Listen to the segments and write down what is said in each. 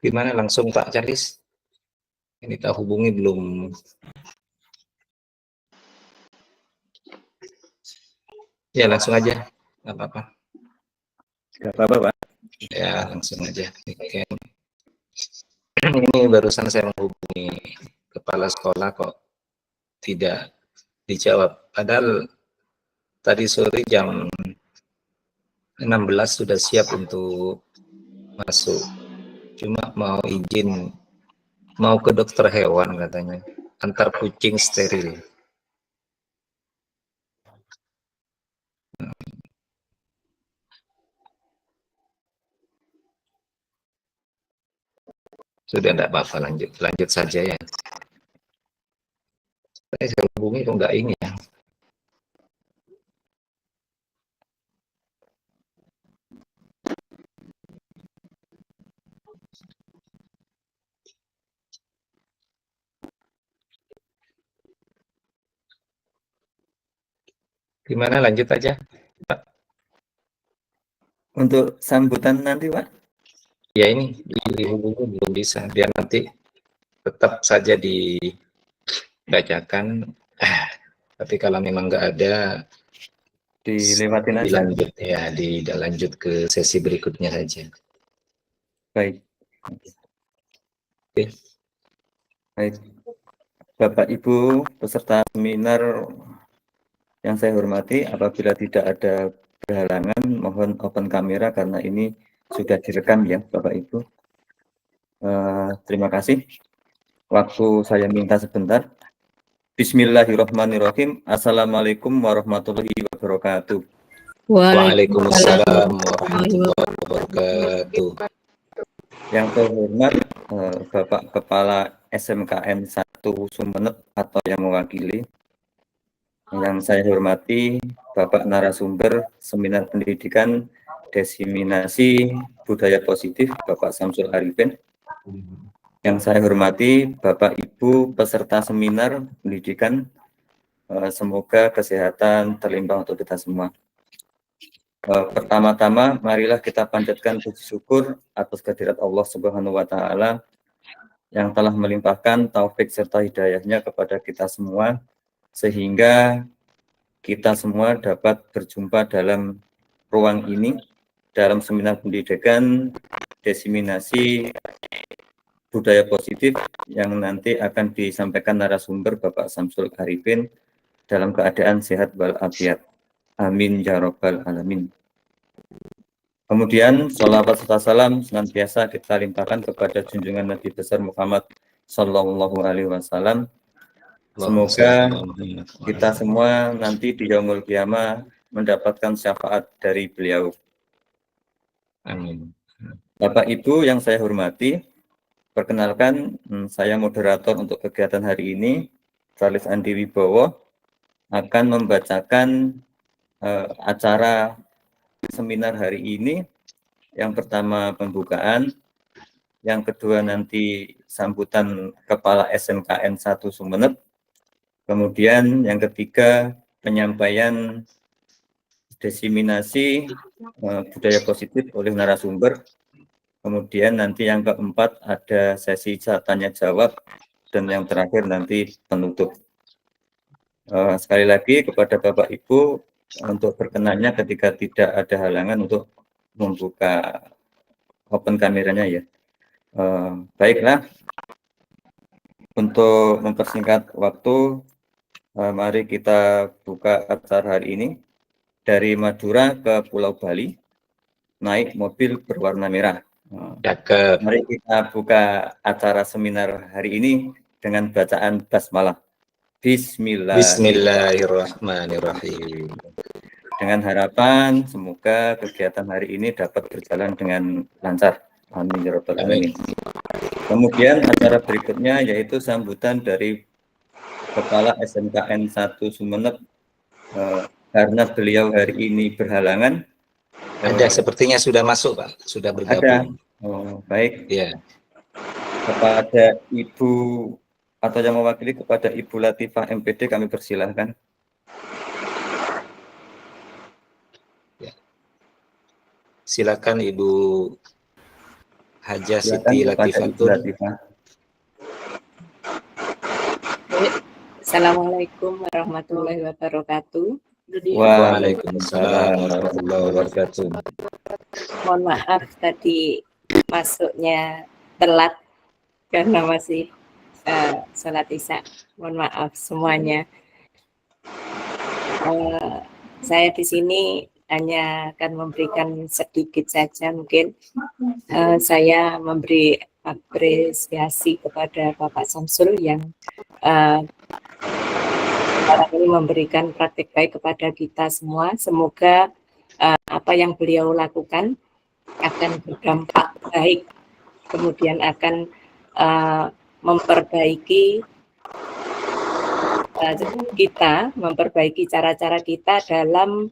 Gimana langsung Pak Charles? Ini tak hubungi belum. Ya langsung aja, nggak apa-apa. Nggak apa-apa, Pak. Ya langsung aja. Oke. Ini barusan saya menghubungi kepala sekolah kok tidak dijawab. Padahal tadi sore jam 16 sudah siap untuk masuk. Cuma mau izin, mau ke dokter hewan katanya. Antar kucing steril. Sudah tidak apa-apa, lanjut saja ya. Saya hubungi kok nggak ini ya. Gimana lanjut aja? Untuk sambutan nanti, Pak? Ya ini dihubungi belum bisa. Biar nanti tetap saja dibacakan. Tapi kalau memang nggak ada, Dilewatin aja. dilanjut ya, dilanjut ke sesi berikutnya saja. Baik. Oke. Baik. Bapak Ibu peserta seminar yang saya hormati, apabila tidak ada berhalangan, mohon open kamera karena ini sudah direkam ya, Bapak Ibu. Terima kasih. Waktu saya minta sebentar. Bismillahirrahmanirrahim. Assalamualaikum warahmatullahi wabarakatuh. Waalaikumsalam warahmatullahi wabarakatuh. Yang terhormat Bapak Kepala SMKN 1 Sumeneb atau yang mewakili. Yang saya hormati Bapak narasumber Seminar Pendidikan Diseminasi Budaya Positif Bapak Samsul Arifin. Yang saya hormati Bapak Ibu peserta seminar pendidikan, semoga kesehatan terlimpah untuk kita semua. Pertama-tama marilah kita panjatkan puji syukur atas kehadirat Allah Subhanahu wa taala yang telah melimpahkan taufik serta hidayahnya kepada kita semua sehingga kita semua dapat berjumpa dalam ruang ini dalam seminar pendidikan diseminasi budaya positif yang nanti akan disampaikan narasumber Bapak Samsul Arifin dalam keadaan sehat walafiat. Amin ya rabbal alamin. Kemudian sholawat serta salam senantiasa kita limpahkan kepada junjungan Nabi besar Muhammad Sallallahu Alaihi Wasallam. Semoga kita semua nanti di yaumul qiyamah mendapatkan syafaat dari beliau. Amin. Bapak Ibu yang saya hormati, perkenalkan saya moderator untuk kegiatan hari ini, Charles Andi Wibowo, akan membacakan acara seminar hari ini. Yang pertama pembukaan, yang kedua nanti sambutan Kepala SMKN 1 Sumeneb, kemudian yang ketiga penyampaian diseminasi budaya positif oleh narasumber, kemudian nanti yang keempat ada sesi tanya jawab, dan yang terakhir nanti penutup. Sekali lagi kepada Bapak Ibu untuk berkenannya ketika tidak ada halangan untuk membuka open kameranya ya. Baiklah, untuk mempersingkat waktu, mari kita buka acara hari ini. Dari Madura ke Pulau Bali, naik mobil berwarna merah. Mari kita buka acara seminar hari ini dengan bacaan basmalah. Bismillahirrahmanirrahim. Dengan harapan semoga kegiatan hari ini dapat berjalan dengan lancar. Amin ya rabbal alamin. Kemudian acara berikutnya yaitu sambutan dari Kepala SMKN 1 Sumeneb, karena beliau hari ini berhalangan. Ada sepertinya sudah masuk Pak, sudah bergabung. Ada. Oh, baik. Ya. Kepada Ibu atau yang mewakili kepada Ibu Latifah MPD kami persilahkan. Ya. Silakan Ibu Hajah Silakan Siti kepada Ibu Latifatun. Latifah. Assalamualaikum warahmatullahi wabarakatuh. Waalaikumsalam warahmatullahi wabarakatuh. Mohon maaf tadi masuknya telat karena masih sholat isya. Mohon maaf semuanya. Saya di sini hanya akan memberikan sedikit saja mungkin. Saya memberi apresiasi kepada Bapak Samsul yang sekarang ini memberikan praktik baik kepada kita semua. Semoga apa yang beliau lakukan akan berdampak baik, kemudian akan memperbaiki kita, memperbaiki cara-cara kita dalam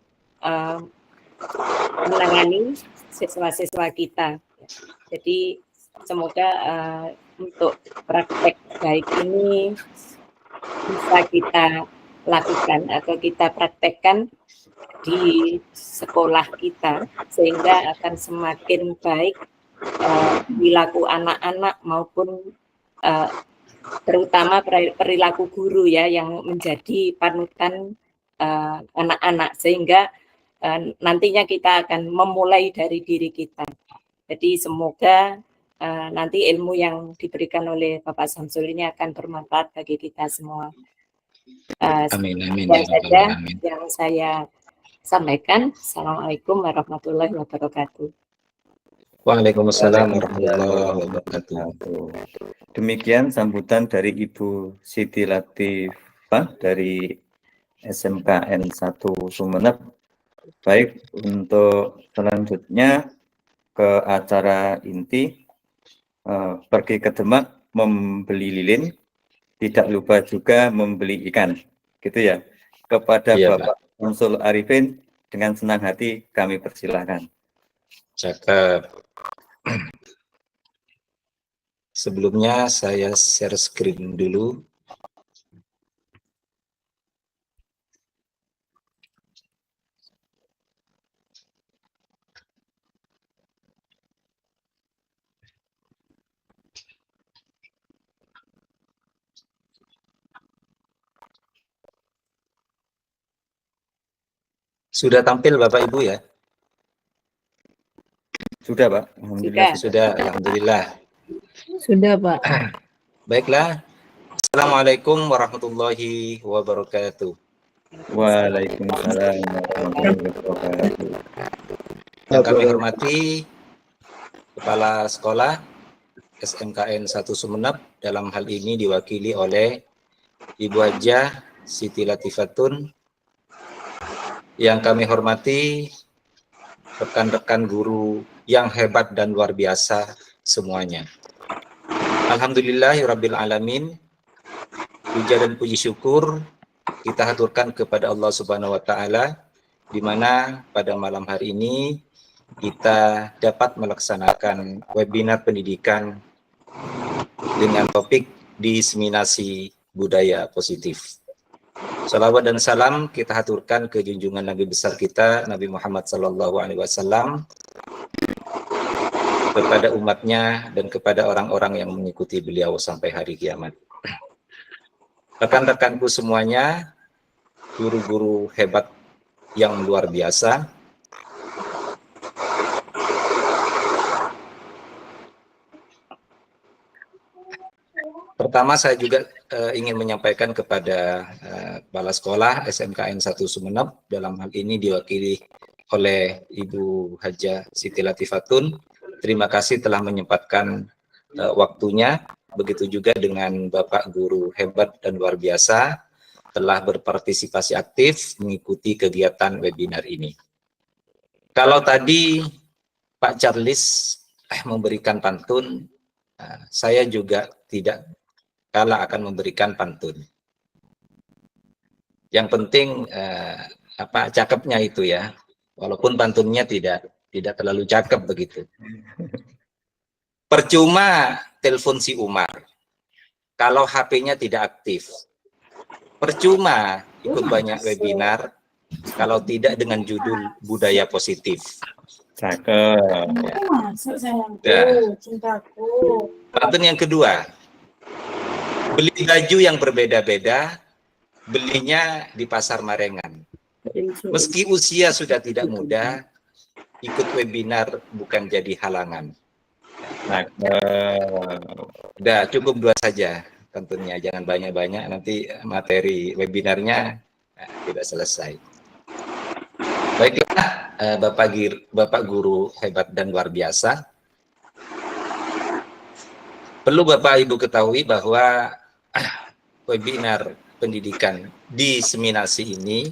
menangani siswa-siswa kita. Jadi semoga untuk praktek baik ini bisa kita lakukan atau kita praktekkan di sekolah kita sehingga akan semakin baik perilaku anak-anak maupun terutama perilaku guru ya yang menjadi panutan anak-anak sehingga nantinya kita akan memulai dari diri kita. Jadi semoga nanti ilmu yang diberikan oleh Bapak Samsul ini akan bermanfaat bagi kita semua. Amin, amin. Dan saja Amin. yang saya sampaikan. Assalamualaikum warahmatullahi wabarakatuh. Waalaikumsalam warahmatullahi wabarakatuh. Demikian sambutan dari Ibu Siti Latifah dari SMKN 1 Sumeneb. Baik, untuk selanjutnya ke acara inti, pergi ke Demak membeli lilin, tidak lupa juga membeli ikan, gitu ya. Kepada Iya, Bapak Samsul Arifin, dengan senang hati kami persilahkan. Cakep. Sebelumnya saya share screen dulu. Sudah tampil Bapak Ibu ya? Sudah Pak, Alhamdulillah. Sudah, Alhamdulillah. Sudah Pak. Baiklah. Assalamualaikum warahmatullahi wabarakatuh. Waalaikumsalam warahmatullahi wabarakatuh. Yang kami hormati Kepala Sekolah SMKN 1 Sumeneb, dalam hal ini diwakili oleh Ibu Hajah Siti Latifatun. Yang kami hormati rekan-rekan guru yang hebat dan luar biasa semuanya. Alhamdulillahirabbil alamin. Puja dan puji syukur kita haturkan kepada Allah Subhanahu wa taala, di mana pada malam hari ini kita dapat melaksanakan webinar pendidikan dengan topik diseminasi budaya positif. Salawat dan salam kita haturkan ke junjungan Nabi besar kita, Nabi Muhammad SAW, kepada umatnya dan kepada orang-orang yang mengikuti beliau sampai hari kiamat. Rekan-rekanku semuanya, guru-guru hebat yang luar biasa, pertama saya juga ingin menyampaikan kepada kepala sekolah SMKN 1 Sumeneb, dalam hal ini diwakili oleh Ibu Hajah Siti Latifatun. Terima kasih telah menyempatkan waktunya. Begitu juga dengan Bapak Guru hebat dan luar biasa telah berpartisipasi aktif mengikuti kegiatan webinar ini. Kalau tadi Pak Charles memberikan pantun, saya juga tidak kalah akan memberikan pantun. Yang penting cakepnya itu ya, walaupun pantunnya tidak terlalu cakep begitu. Percuma telepon si Umar kalau HP-nya tidak aktif. Percuma ikut banyak webinar kalau tidak dengan judul budaya positif. Cakep. Masuk sayangku, Ya. cintaku. Pantun yang kedua, beli baju yang berbeda-beda, belinya di pasar Marengan. Meski usia sudah tidak muda, ikut webinar bukan jadi halangan. Cakep. Udah cukup 2 saja tentunya, jangan banyak-banyak, nanti materi webinarnya tidak selesai. Baiklah, Bapak Guru hebat dan luar biasa. Perlu Bapak Ibu ketahui bahwa webinar pendidikan diseminasi ini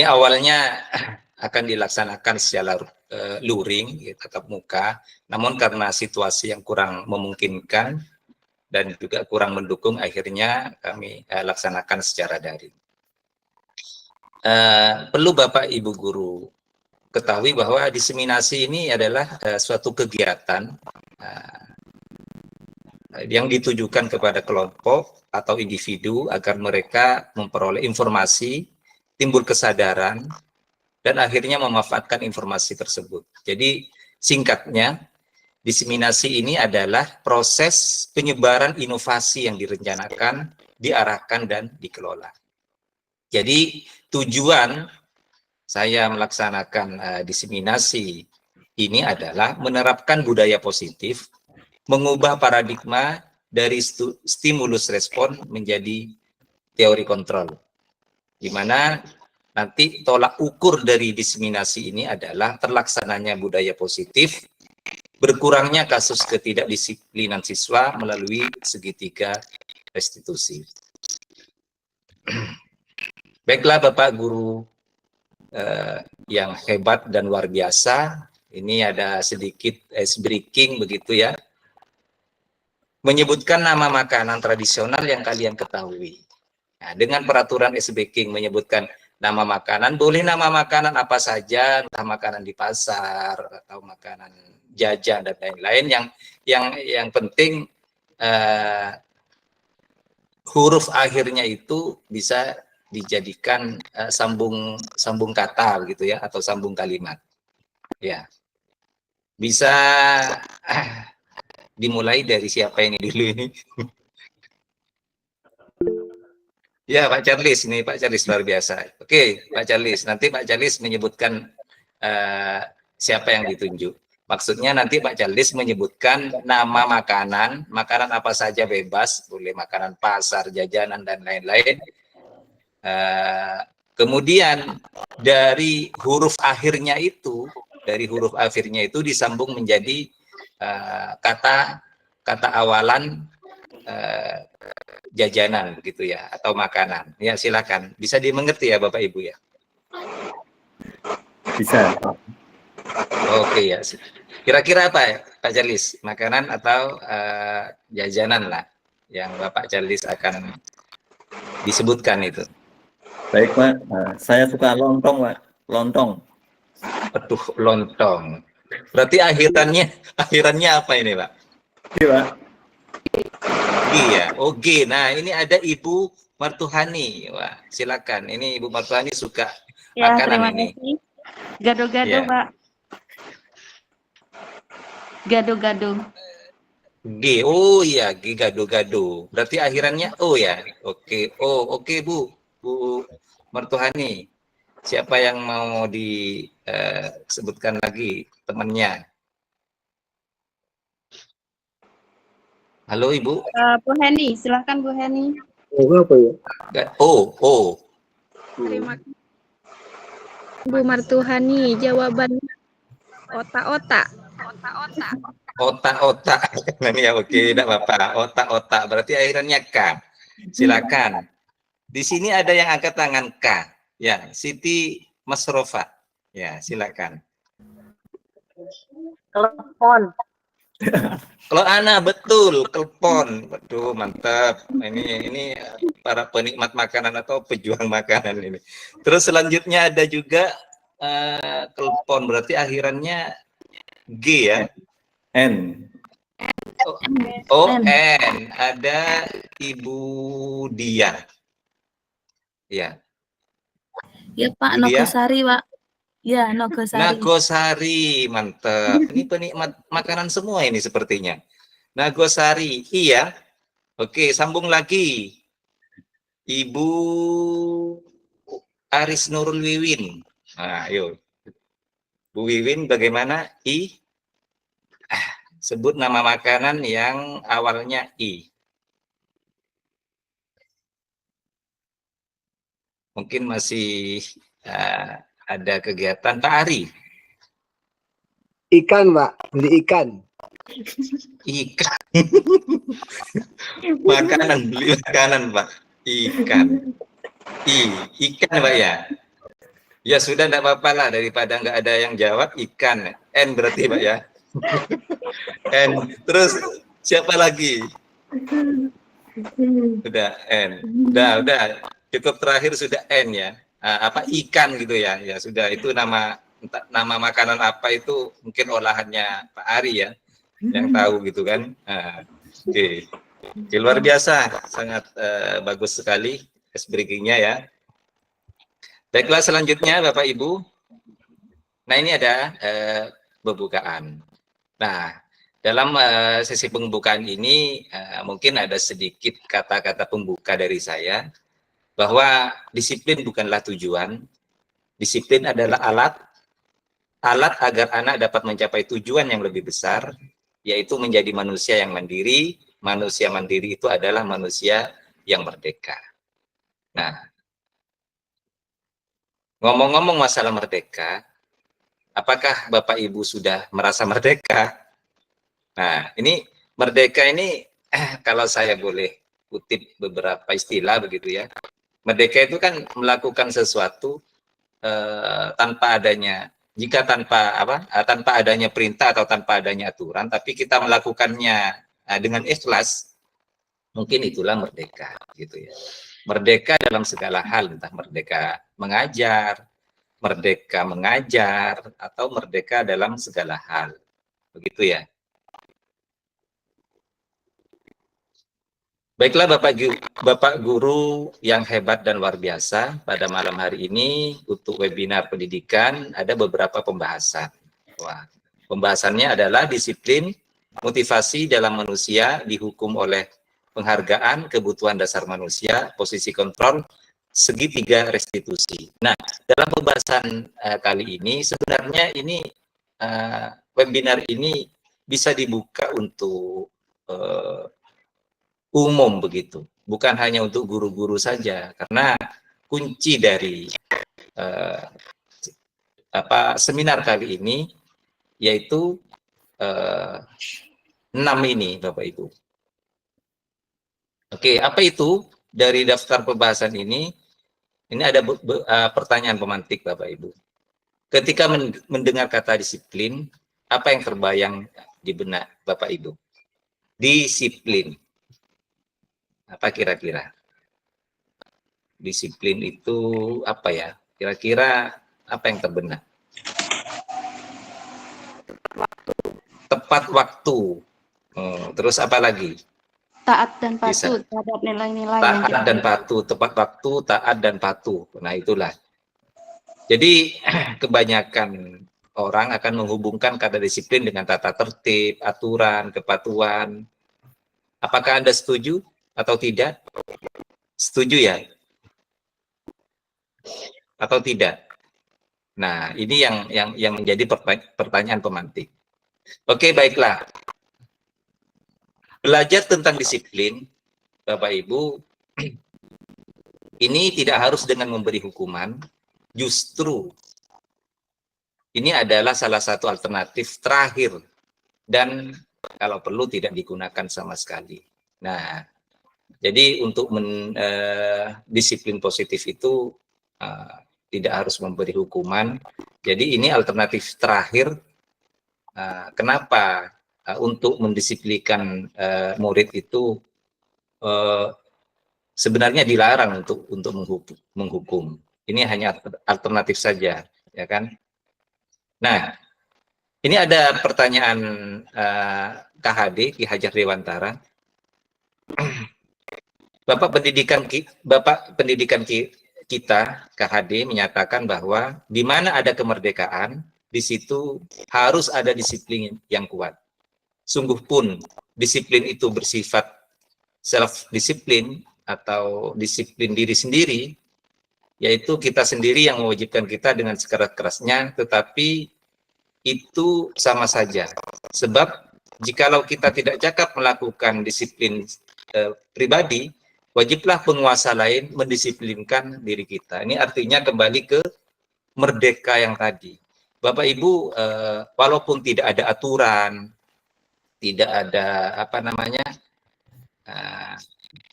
awalnya akan dilaksanakan secara luring, tatap muka, namun karena situasi yang kurang memungkinkan dan juga kurang mendukung, akhirnya kami laksanakan secara daring. Perlu Bapak Ibu Guru ketahui bahwa diseminasi ini adalah suatu kegiatan yang ditujukan kepada kelompok atau individu agar mereka memperoleh informasi, timbul kesadaran, dan akhirnya memanfaatkan informasi tersebut. Jadi singkatnya, diseminasi ini adalah proses penyebaran inovasi yang direncanakan, diarahkan, dan dikelola. Jadi tujuan saya melaksanakan diseminasi ini adalah menerapkan budaya positif, mengubah paradigma dari stimulus respon menjadi teori kontrol, di mana nanti tolak ukur dari diseminasi ini adalah terlaksananya budaya positif, berkurangnya kasus ketidakdisiplinan siswa melalui segitiga restitusi. Baiklah Bapak Guru yang hebat dan luar biasa, ini ada sedikit ice breaking begitu ya, menyebutkan nama makanan tradisional yang kalian ketahui. Nah, dengan peraturan ice breaking menyebutkan nama makanan, boleh nama makanan apa saja, entah makanan di pasar atau makanan jajan dan lain-lain. Yang penting huruf akhirnya itu bisa dijadikan sambung kata gitu ya, atau sambung kalimat. Ya, bisa dimulai dari siapa ini dulu ini? Ya, Pak Charles, ini Pak Charles luar biasa. Oke, Pak Charles, nanti Pak Charles menyebutkan siapa yang ditunjuk. Maksudnya nanti Pak Charles menyebutkan nama makanan apa saja bebas, boleh makanan pasar, jajanan, dan lain-lain. Kemudian dari huruf akhirnya itu disambung menjadi kata awalan jajanan begitu ya, atau makanan. Ya, silakan. Bisa dimengerti ya Bapak Ibu ya? Bisa. Oke ya. Kira-kira apa ya Pak Charles? Makanan atau jajanan lah yang Bapak Charles akan disebutkan itu? Baik Pak, saya suka lontong Pak, lontong. Aduh, lontong. Berarti akhirannya apa ini Pak? Iya Pak. Iya, oke. Nah, ini ada Ibu Martuhani. Wah, silakan. Ini Ibu Martuhani suka Ya, makanan terima ini. kasih. Gado-gado, Ya. Pak. Gado-gado. G. Oh iya, G, gado-gado. Berarti akhirannya O ya. Oke. Oh, oke Bu Martuhani. Siapa yang mau disebutkan lagi temannya? Halo Ibu. Bu Heni, silahkan Bu Heni. Apa ya? Oh. Terima kasih. Bu Martuhani, jawabannya otak-otak. Otak-otak. Nah, ini ya, oke, tidak apa-apa. Otak-otak. Berarti akhirannya K. Silakan. Di sini ada yang angkat tangan K. Ya, Siti Masrofa. Ya, silakan. Telepon. Kalau Ana betul, telepon. Waduh, mantap. Ini para penikmat makanan atau pejuang makanan ini. Terus selanjutnya ada juga telepon. Berarti akhirannya G ya. N. N. Ada Ibu Dia. Ya. Ya Pak, Dia? Nogosari Pak. Ya, Nogosari. Nagosari, mantap. Ini penikmat makanan semua ini sepertinya. Nagosari, iya. Oke, sambung lagi. Ibu Aris Nurul Wiwin. Nah, ayo. Bu Wiwin, bagaimana? Sebut nama makanan yang awalnya I. Mungkin masih ada kegiatan. Pak Ari. Ikan, Pak. Beli ikan. Ikan. Makanan, beli makanan, Pak. Ikan. Ikan, Pak ya. Ya sudah, enggak apa-apa lah, daripada nggak ada yang jawab, ikan. N berarti, Pak ya. N. Terus siapa lagi? Udah N. Udah. Cukup terakhir sudah N ya. Apa ikan gitu ya. Ya sudah, itu nama makanan apa itu mungkin olahannya Pak Ari ya. Yang tahu gitu kan. Oke. Luar biasa, sangat bagus sekali breakingnya ya. Baiklah, selanjutnya Bapak Ibu. Nah, ini ada pembukaan. Nah, dalam sesi pembukaan ini mungkin ada sedikit kata-kata pembuka dari saya bahwa disiplin bukanlah tujuan, disiplin adalah alat agar anak dapat mencapai tujuan yang lebih besar, yaitu menjadi manusia yang mandiri. Manusia mandiri itu adalah manusia yang merdeka. Nah, ngomong-ngomong masalah merdeka, apakah Bapak Ibu sudah merasa merdeka? Nah, ini merdeka ini kalau saya boleh kutip beberapa istilah begitu ya. Merdeka itu kan melakukan sesuatu tanpa adanya, tanpa adanya perintah atau tanpa adanya aturan, tapi kita melakukannya dengan ikhlas, mungkin itulah merdeka gitu ya. Merdeka dalam segala hal, entah merdeka mengajar, atau merdeka dalam segala hal, begitu ya. Baiklah Bapak Guru yang hebat dan luar biasa, pada malam hari ini untuk webinar pendidikan ada beberapa pembahasan. Wah, pembahasannya adalah disiplin, motivasi dalam manusia dihukum oleh penghargaan, kebutuhan dasar manusia, posisi kontrol, segitiga restitusi. Nah, dalam pembahasan kali ini sebenarnya ini webinar ini bisa dibuka untuk umum begitu, bukan hanya untuk guru-guru saja, karena kunci dari seminar kali ini yaitu 6 ini Bapak Ibu. Oke, apa itu dari daftar pembahasan ini? Ini ada pertanyaan pemantik Bapak Ibu. Ketika mendengar kata disiplin, apa yang terbayang di benak Bapak Ibu? Disiplin. Apa kira-kira? Disiplin itu apa ya? Kira-kira apa yang terbenak? Tepat waktu. Terus apa lagi? Taat dan patuh terhadap nilai-nilai yang taat dan patuh, tepat waktu, taat dan patuh. Nah, itulah. Jadi kebanyakan orang akan menghubungkan kata disiplin dengan tata tertib, aturan, kepatuhan. Apakah Anda setuju atau tidak? Setuju ya? Atau tidak? Nah, ini yang menjadi pertanyaan pemantik. Oke, baiklah. Belajar tentang disiplin, Bapak Ibu, ini tidak harus dengan memberi hukuman, justru ini adalah salah satu alternatif terakhir dan kalau perlu tidak digunakan sama sekali. Nah, jadi untuk disiplin positif itu tidak harus memberi hukuman. Jadi ini alternatif terakhir. Kenapa? Untuk mendisiplinkan murid itu sebenarnya dilarang untuk menghukum. Ini hanya alternatif saja, ya kan? Nah, ini ada pertanyaan KHD, Ki Hajar Dewantara. Bapak pendidikan kita KHD menyatakan bahwa di mana ada kemerdekaan, di situ harus ada disiplin yang kuat. Sungguh pun disiplin itu bersifat self-disiplin atau disiplin diri sendiri, yaitu kita sendiri yang mewajibkan kita dengan sekeras-kerasnya, tetapi itu sama saja. Sebab jikalau kita tidak cakap melakukan disiplin pribadi, wajiblah penguasa lain mendisiplinkan diri kita. Ini artinya kembali ke merdeka yang tadi. Bapak Ibu, walaupun tidak ada aturan, tidak ada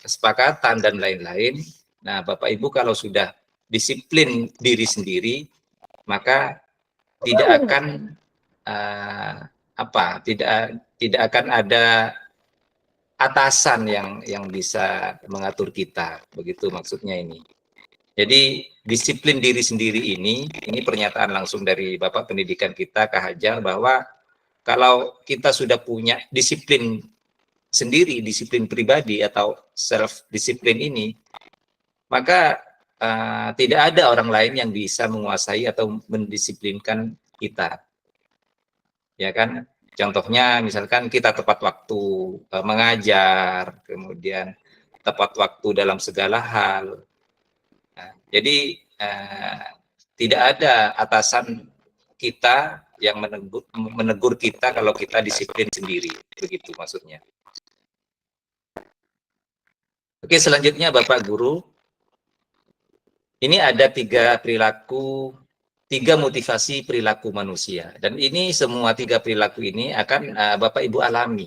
kesepakatan dan lain-lain, nah Bapak Ibu kalau sudah disiplin diri sendiri, maka tidak akan tidak akan ada atasan yang bisa mengatur kita, begitu maksudnya ini. Jadi disiplin diri sendiri ini pernyataan langsung dari Bapak Pendidikan kita Kak Hajar, bahwa kalau kita sudah punya disiplin sendiri, disiplin pribadi atau self disiplin ini, maka tidak ada orang lain yang bisa menguasai atau mendisiplinkan kita, ya kan? Contohnya misalkan kita tepat waktu mengajar, kemudian tepat waktu dalam segala hal. Nah, jadi tidak ada atasan kita yang menegur kita kalau kita disiplin sendiri, begitu maksudnya. Oke, selanjutnya Bapak Guru, ini ada 3 motivasi perilaku manusia, dan ini semua 3 perilaku ini akan Bapak Ibu alami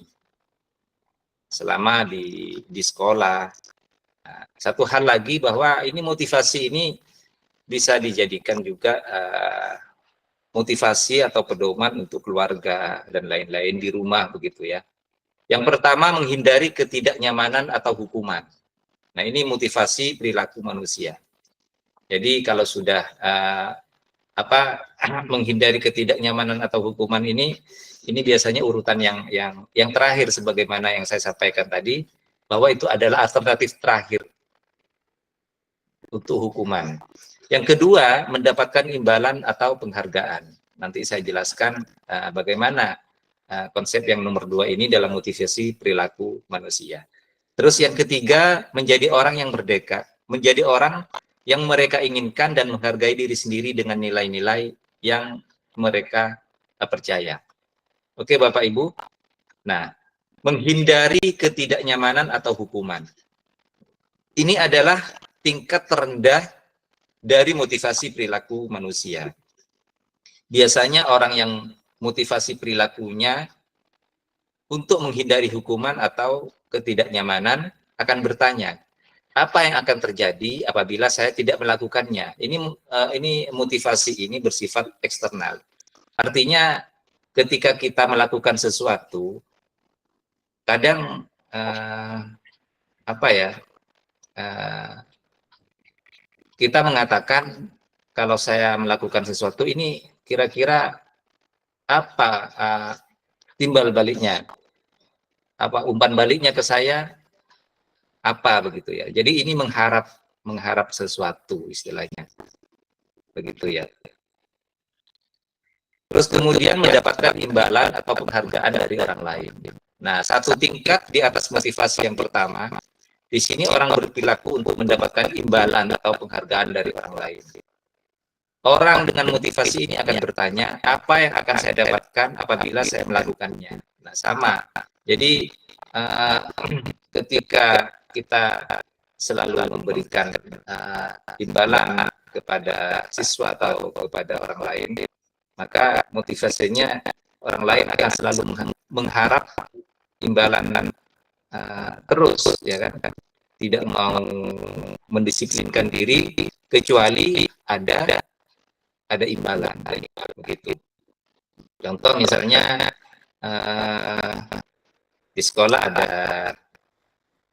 selama di sekolah. Nah, satu hal lagi, bahwa ini motivasi ini bisa dijadikan juga motivasi atau pedoman untuk keluarga dan lain-lain di rumah, begitu ya. Yang pertama, menghindari ketidaknyamanan atau hukuman. Nah, ini motivasi perilaku manusia. Jadi kalau sudah menghindari ketidaknyamanan atau hukuman ini biasanya urutan yang terakhir, sebagaimana yang saya sampaikan tadi, bahwa itu adalah alternatif terakhir untuk hukuman. Yang kedua, mendapatkan imbalan atau penghargaan. Nanti saya jelaskan bagaimana konsep yang nomor 2 ini dalam motivasi perilaku manusia. Terus yang ketiga, menjadi orang yang merdeka, menjadi orang yang mereka inginkan dan menghargai diri sendiri dengan nilai-nilai yang mereka percaya. Oke Bapak Ibu. Nah, menghindari ketidaknyamanan atau hukuman. Ini adalah tingkat terendah dari motivasi perilaku manusia. Biasanya orang yang motivasi perilakunya untuk menghindari hukuman atau ketidaknyamanan akan bertanya, apa yang akan terjadi apabila saya tidak melakukannya? Ini motivasi ini bersifat eksternal. Artinya ketika kita melakukan sesuatu, kadang kita mengatakan, kalau saya melakukan sesuatu ini kira-kira apa timbal baliknya, apa umpan baliknya ke saya, apa begitu ya. Jadi ini mengharap sesuatu istilahnya, begitu ya. Terus kemudian mendapatkan imbalan atau penghargaan dari orang lain. Nah, satu tingkat di atas motivasi yang pertama, di sini orang berperilaku untuk mendapatkan imbalan atau penghargaan dari orang lain. Orang dengan motivasi ini akan bertanya, apa yang akan saya dapatkan apabila saya melakukannya? Nah, sama. Jadi ketika kita selalu memberikan imbalan kepada siswa atau kepada orang lain, maka motivasinya orang lain akan selalu mengharap imbalan terus, ya kan? Tidak mau mendisiplinkan diri kecuali ada imbalan, begitu. Contoh misalnya di sekolah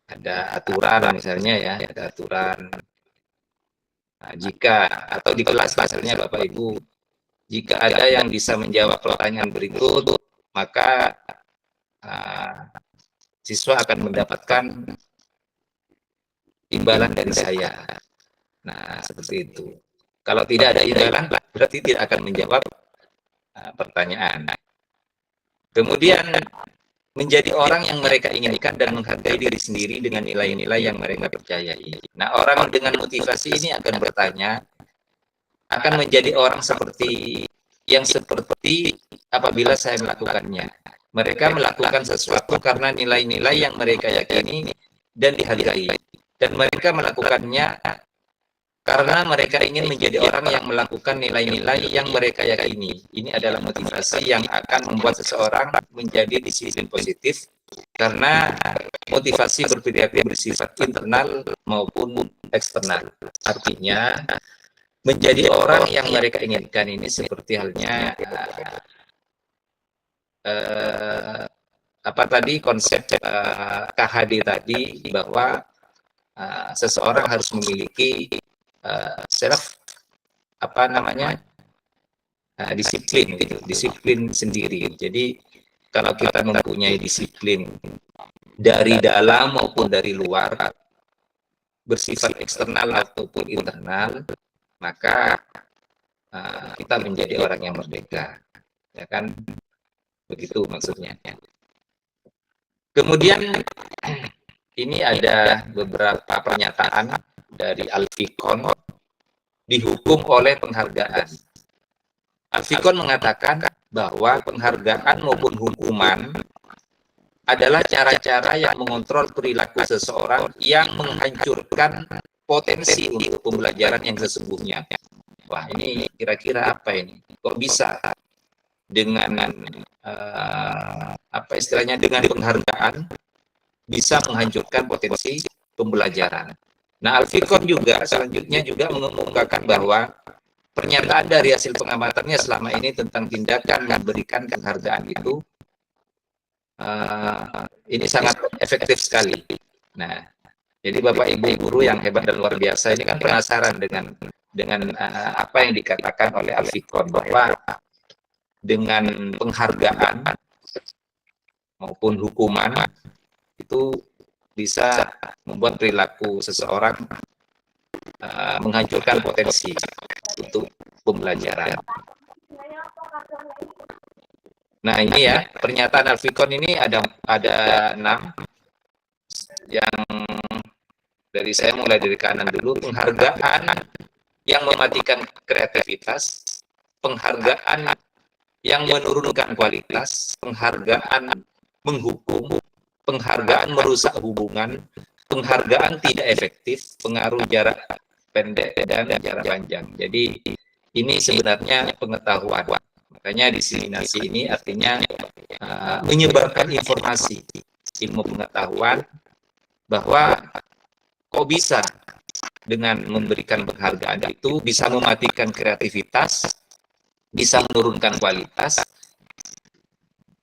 ada aturan misalnya ya, ada aturan. Nah, jika atau di kelas misalnya Bapak Ibu, jika ada yang bisa menjawab pertanyaan berikut, maka siswa akan mendapatkan imbalan dari saya. Nah, seperti itu. Kalau tidak ada imbalan, berarti tidak akan menjawab pertanyaan. Kemudian menjadi orang yang mereka inginkan dan menghargai diri sendiri dengan nilai-nilai yang mereka percayai. Nah, orang dengan motivasi ini akan bertanya, akan menjadi orang seperti apabila saya melakukannya. Mereka melakukan sesuatu karena nilai-nilai yang mereka yakini dan dihargai. Dan mereka melakukannya karena mereka ingin menjadi orang yang melakukan nilai-nilai yang mereka yakini. Ini adalah motivasi yang akan membuat seseorang menjadi disiplin positif, karena motivasi bersifat internal maupun eksternal. Artinya, menjadi orang yang mereka inginkan ini seperti halnya konsep KHD tadi, bahwa seseorang harus memiliki disiplin gitu, disiplin sendiri. Jadi kalau kita mempunyai disiplin dari dalam maupun dari luar, bersifat eksternal ataupun internal, maka kita menjadi orang yang merdeka, ya kan? Begitu maksudnya. Kemudian ini ada beberapa pernyataan dari Al-Fiqon dihukum oleh penghargaan. Al-Fiqon mengatakan bahwa penghargaan maupun hukuman adalah cara-cara yang mengontrol perilaku seseorang yang menghancurkan potensi untuk pembelajaran yang sesungguhnya. Wah, ini kira-kira apa ini? Kok bisa dengan dengan penghargaan bisa menghancurkan potensi pembelajaran? Nah, Al-Fiqon juga selanjutnya juga mengemukakan bahwa pernyataan dari hasil pengamatannya selama ini tentang tindakan memberikan penghargaan itu ini sangat efektif sekali. Nah, jadi Bapak Ibu guru yang hebat dan luar biasa ini kan penasaran dengan apa yang dikatakan oleh Al-Fiqon, bahwa dengan penghargaan maupun hukuman itu bisa membuat perilaku seseorang menghancurkan potensi untuk pembelajaran. Nah, ini ya, pernyataan Al-Fiqon ini ada 6 yang dari saya mulai dari kanan dulu. Penghargaan yang mematikan kreativitas, penghargaan yang menurunkan kualitas, penghargaan menghukum, penghargaan merusak hubungan, penghargaan tidak efektif, pengaruh jarak pendek dan jarak panjang. Jadi ini sebenarnya pengetahuan. Makanya diseminasi ini artinya menyebarkan informasi, ilmu pengetahuan, bahwa kok bisa dengan memberikan penghargaan itu bisa mematikan kreativitas, bisa menurunkan kualitas,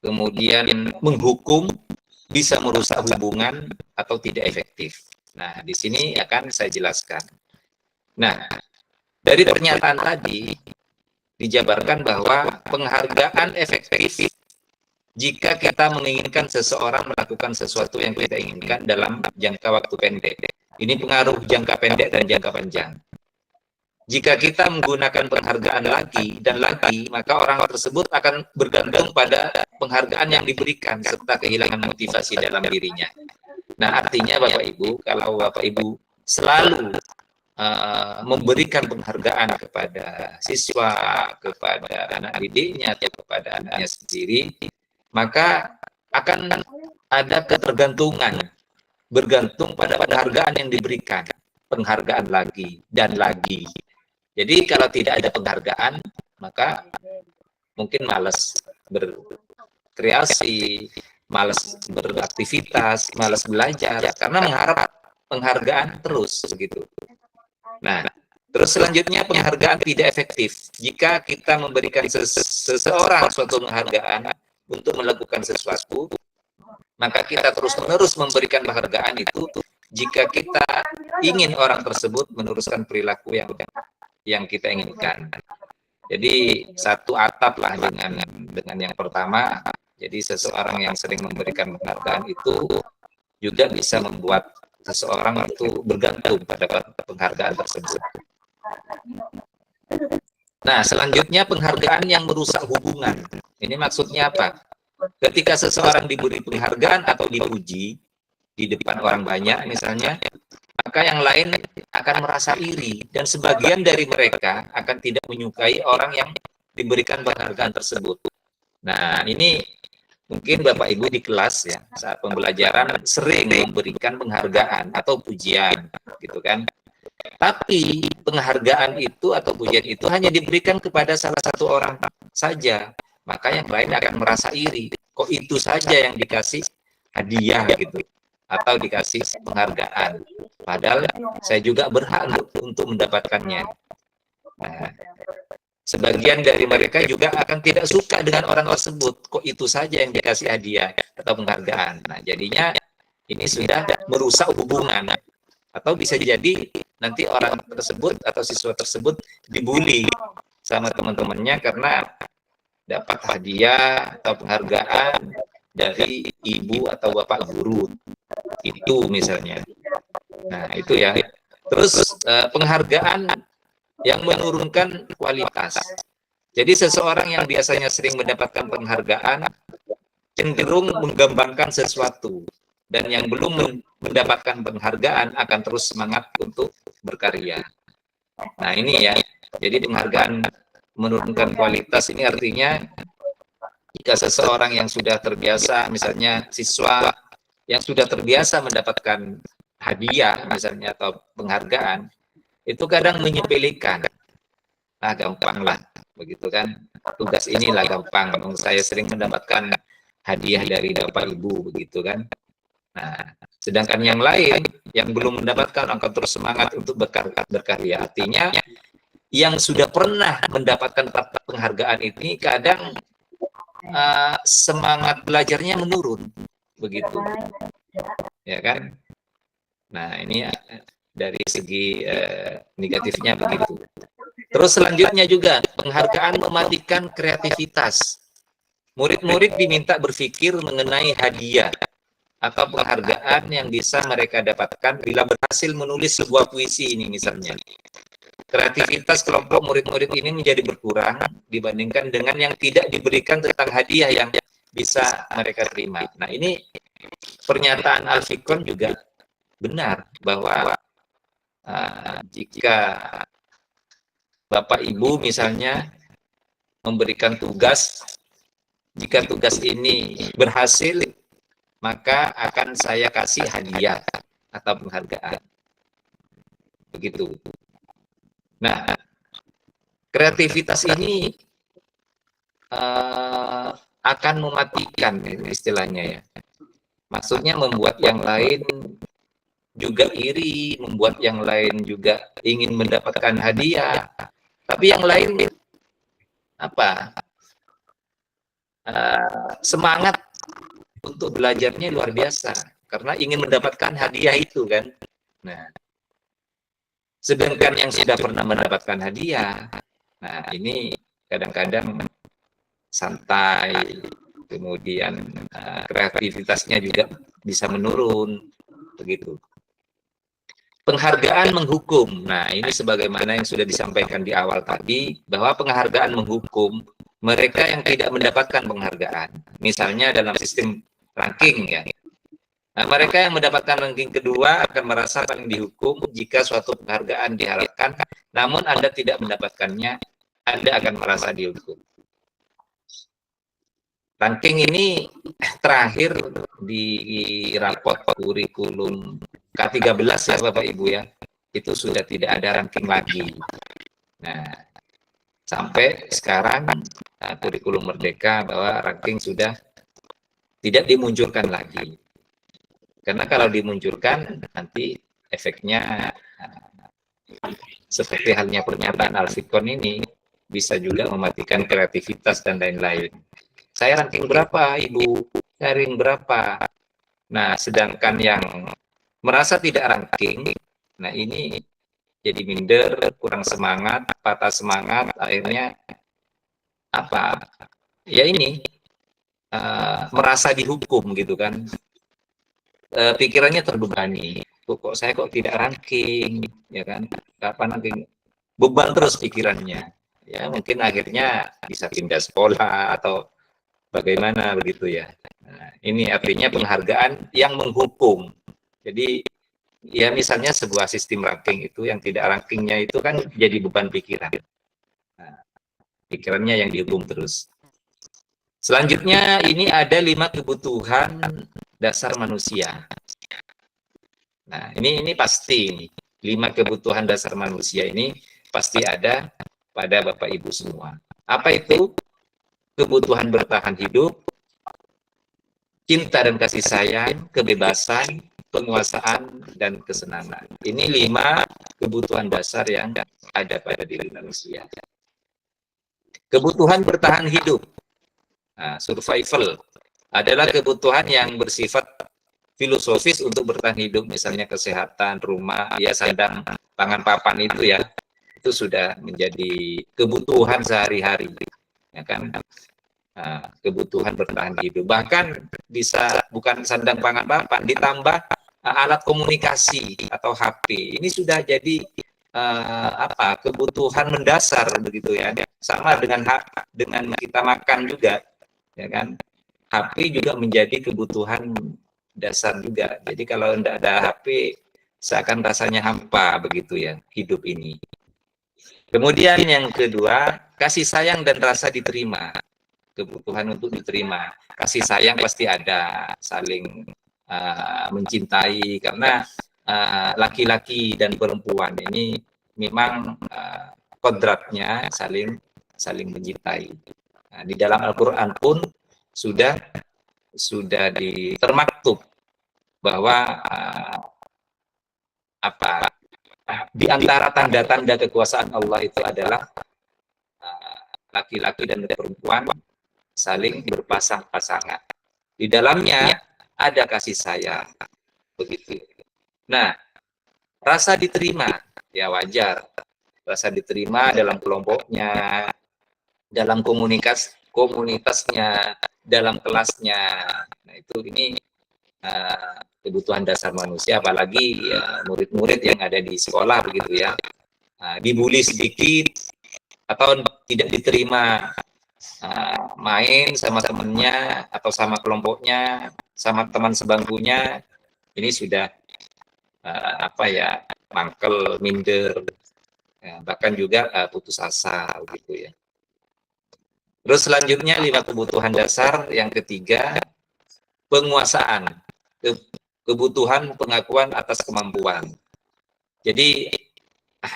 kemudian menghukum, bisa merusak hubungan atau tidak efektif. Nah, di sini akan saya jelaskan. Nah, dari pernyataan tadi dijabarkan bahwa penghargaan efektif jika kita menginginkan seseorang melakukan sesuatu yang kita inginkan dalam jangka waktu pendek. Ini pengaruh jangka pendek dan jangka panjang. Jika kita menggunakan penghargaan lagi dan lagi, maka orang tersebut akan bergantung pada penghargaan yang diberikan serta kehilangan motivasi dalam dirinya. Nah, artinya Bapak Ibu, kalau Bapak Ibu selalu memberikan penghargaan kepada siswa, kepada anak didiknya, atau kepada anaknya sendiri, maka akan ada ketergantungan, bergantung pada penghargaan yang diberikan, penghargaan lagi dan lagi. Jadi kalau tidak ada penghargaan, maka mungkin malas berkreasi, malas beraktivitas, malas belajar, karena mengharap penghargaan terus begitu. Nah, terus selanjutnya penghargaan tidak efektif. Jika kita memberikan seseorang suatu penghargaan untuk melakukan sesuatu, maka kita terus-menerus memberikan penghargaan itu jika kita ingin orang tersebut meneruskan perilaku yang kita inginkan. Jadi satu atap lah dengan yang pertama. Jadi seseorang yang sering memberikan penghargaan itu juga bisa membuat seseorang itu bergantung pada penghargaan tersebut. Nah, selanjutnya penghargaan yang merusak hubungan. Ini maksudnya apa? Ketika seseorang diberi penghargaan atau dipuji di depan orang banyak misalnya, maka yang lain akan merasa iri dan sebagian dari mereka akan tidak menyukai orang yang diberikan penghargaan tersebut. Nah, ini mungkin Bapak Ibu di kelas ya, saat pembelajaran sering memberikan penghargaan atau pujian, gitu kan. Tapi penghargaan itu atau pujian itu hanya diberikan kepada salah satu orang saja, maka yang lain akan merasa iri. Kok itu saja yang dikasih hadiah gitu, atau dikasih penghargaan. Padahal saya juga berhak untuk mendapatkannya. Nah, sebagian dari mereka juga akan tidak suka dengan orang tersebut. Kok itu saja yang dikasih hadiah atau penghargaan. Nah, jadinya ini sudah merusak hubungan. Atau bisa jadi nanti orang tersebut atau siswa tersebut dibully sama teman-temannya karena dapat hadiah atau penghargaan dari ibu atau bapak guru. Itu misalnya. Nah, itu ya. Terus penghargaan yang menurunkan kualitas. Jadi seseorang yang biasanya sering mendapatkan penghargaan cenderung menggambarkan sesuatu, dan yang belum mendapatkan penghargaan akan terus semangat untuk berkarya. Nah, ini ya. Jadi penghargaan menurunkan kualitas ini artinya jika seseorang yang sudah terbiasa, misalnya siswa yang sudah terbiasa mendapatkan hadiah misalnya atau penghargaan, itu kadang menyepelekan. Nah, gampang lah, begitu kan. Tugas inilah gampang. Saya sering mendapatkan hadiah dari Bapak Ibu, begitu kan. Nah, sedangkan yang lain yang belum mendapatkan akan terus semangat untuk berkarya. Artinya yang sudah pernah mendapatkan penghargaan ini kadang semangat belajarnya menurun, begitu, ya kan? Nah, ini dari segi negatifnya begitu. Terus selanjutnya juga penghargaan mematikan kreativitas. Murid-murid diminta berpikir mengenai hadiah atau penghargaan yang bisa mereka dapatkan bila berhasil menulis sebuah puisi ini misalnya. Kreativitas kelompok murid-murid ini menjadi berkurang dibandingkan dengan yang tidak diberikan tentang hadiah yang bisa mereka terima. Nah, ini pernyataan Al-Fikon juga benar bahwa jika Bapak Ibu misalnya memberikan tugas, jika tugas ini berhasil, maka akan saya kasih hadiah atau penghargaan. Begitu. Nah, kreativitas ini akan mematikan istilahnya ya. Maksudnya membuat yang lain juga iri, membuat yang lain juga ingin mendapatkan hadiah. Tapi yang lain semangat untuk belajarnya luar biasa karena ingin mendapatkan hadiah itu kan. Nah, sedangkan yang sudah pernah mendapatkan hadiah, nah ini kadang-kadang santai, kemudian kreativitasnya juga bisa menurun, begitu. Penghargaan menghukum. Nah, ini sebagaimana yang sudah disampaikan di awal tadi, bahwa penghargaan menghukum mereka yang tidak mendapatkan penghargaan. Misalnya dalam sistem ranking ya. Nah, mereka yang mendapatkan ranking kedua akan merasa paling dihukum jika suatu penghargaan diharapkan, namun Anda tidak mendapatkannya, Anda akan merasa dihukum. Ranking ini terakhir di rapot kurikulum K13 ya Bapak Ibu ya, itu sudah tidak ada ranking lagi. Nah, sampai sekarang kurikulum Merdeka bahwa ranking sudah tidak dimunculkan lagi. Karena kalau dimunculkan nanti efeknya seperti halnya pernyataan Al-Fikon ini bisa juga mematikan kreativitas dan lain-lain. Saya ranking berapa, Ibu? Saya ranking berapa? Nah, sedangkan yang merasa tidak ranking, nah ini jadi minder, kurang semangat, patah semangat, akhirnya ya ini merasa dihukum gitu kan. Pikirannya terbebani. kok saya kok tidak ranking, ya kan? Kapan ranking? Beban terus pikirannya. Ya mungkin akhirnya bisa pindah sekolah atau bagaimana begitu ya. Nah, ini artinya penghargaan yang menghukum. Jadi ya misalnya sebuah sistem ranking itu yang tidak rankingnya itu kan jadi beban pikiran. Nah, pikirannya yang dihukum terus. Selanjutnya ini ada 5 kebutuhan dasar manusia. Nah, ini pasti ini 5 kebutuhan dasar manusia ini pasti ada pada Bapak Ibu semua. Apa itu? Kebutuhan bertahan hidup, cinta dan kasih sayang, kebebasan, penguasaan, dan kesenangan. Ini 5 kebutuhan dasar yang ada pada diri manusia. Kebutuhan bertahan hidup, nah, survival, adalah kebutuhan yang bersifat filosofis untuk bertahan hidup, misalnya kesehatan, rumah, ya sandang, pangan, papan itu ya, itu sudah menjadi kebutuhan sehari-hari, ya kan? Nah, kebutuhan bertahan hidup. Bahkan bisa bukan sandang, pangan, papan, ditambah alat komunikasi atau HP. Ini sudah jadi kebutuhan mendasar begitu ya. Sama dengan kita makan juga, ya kan? HP juga menjadi kebutuhan dasar juga. Jadi kalau tidak ada HP, seakan rasanya hampa begitu ya hidup ini. Kemudian yang kedua, kasih sayang dan rasa diterima. Kebutuhan untuk diterima. Kasih sayang pasti ada, saling mencintai, karena laki-laki dan perempuan ini memang kodratnya saling mencintai. Nah, di dalam Al-Quran pun sudah termaktub bahwa di antara tanda-tanda kekuasaan Allah itu adalah laki-laki dan perempuan saling berpasang-pasangan. Di dalamnya ada kasih sayang, begitu. Nah, rasa diterima, ya wajar. Rasa diterima dalam kelompoknya, dalam komunitasnya, dalam kelasnya. Nah, ini kebutuhan dasar manusia, apalagi murid-murid yang ada di sekolah begitu ya. Dibully sedikit atau tidak diterima, main sama temannya atau sama kelompoknya, sama teman sebangkunya, ini sudah mangkel, minder, bahkan juga putus asa gitu ya. Terus selanjutnya 5 kebutuhan dasar yang ketiga, penguasaan, kebutuhan pengakuan atas kemampuan. Jadi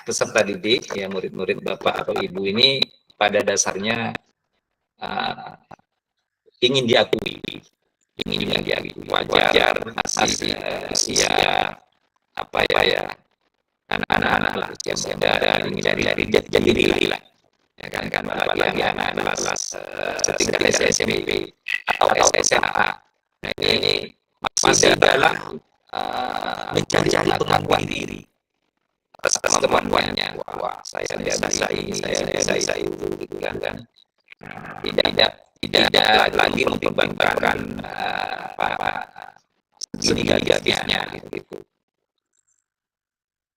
peserta didik ya, murid-murid Bapak atau Ibu ini pada dasarnya ingin diakui, wajar, usia anak-anak lah yang muda ingin jadi diri lah, ya kan apalagi anak-anak kelas setingkat SMP atau SMA. Nah, ini masih dalam mencari pengakuan diri atas kemampuannya. Wah, saya bisa ini, saya bisa itu, gitu kan. Tidak lagi memperbantukan segi negatifnya, gitu.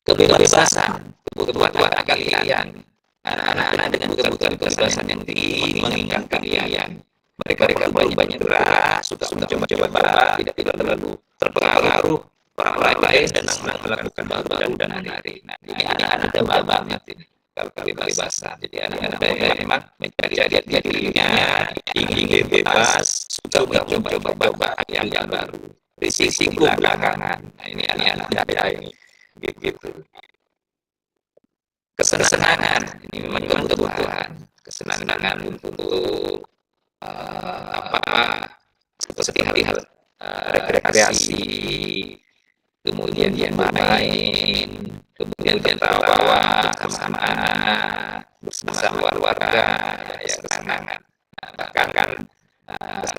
Kebebasan, kebutuhan anak kalian, anak-anak dengan kebutuhan kebebasan yang tinggi menginginkan kalian. Mereka banyak gerak, suka mencoba-coba, tidak terlalu terpengaruh orang lain dan senang melakukan hal baru dan menarik. Nah, ini anak-anak muda banget ini. Kalau kebebasan, jadi anak-anak muda memang mencari dirinya, ingin bebas, suka mencoba-coba yang baru, risiko belakangan. Nah, ini anak-anak muda ini, gitu. Kesenangan, ini memang kebutuhan. Kesenangan untuk seperti hal-hal rekreasi, kemudian bermain, kemudian tertawa bersama anak, bersama keluarga, ya kesenangan. Bahkan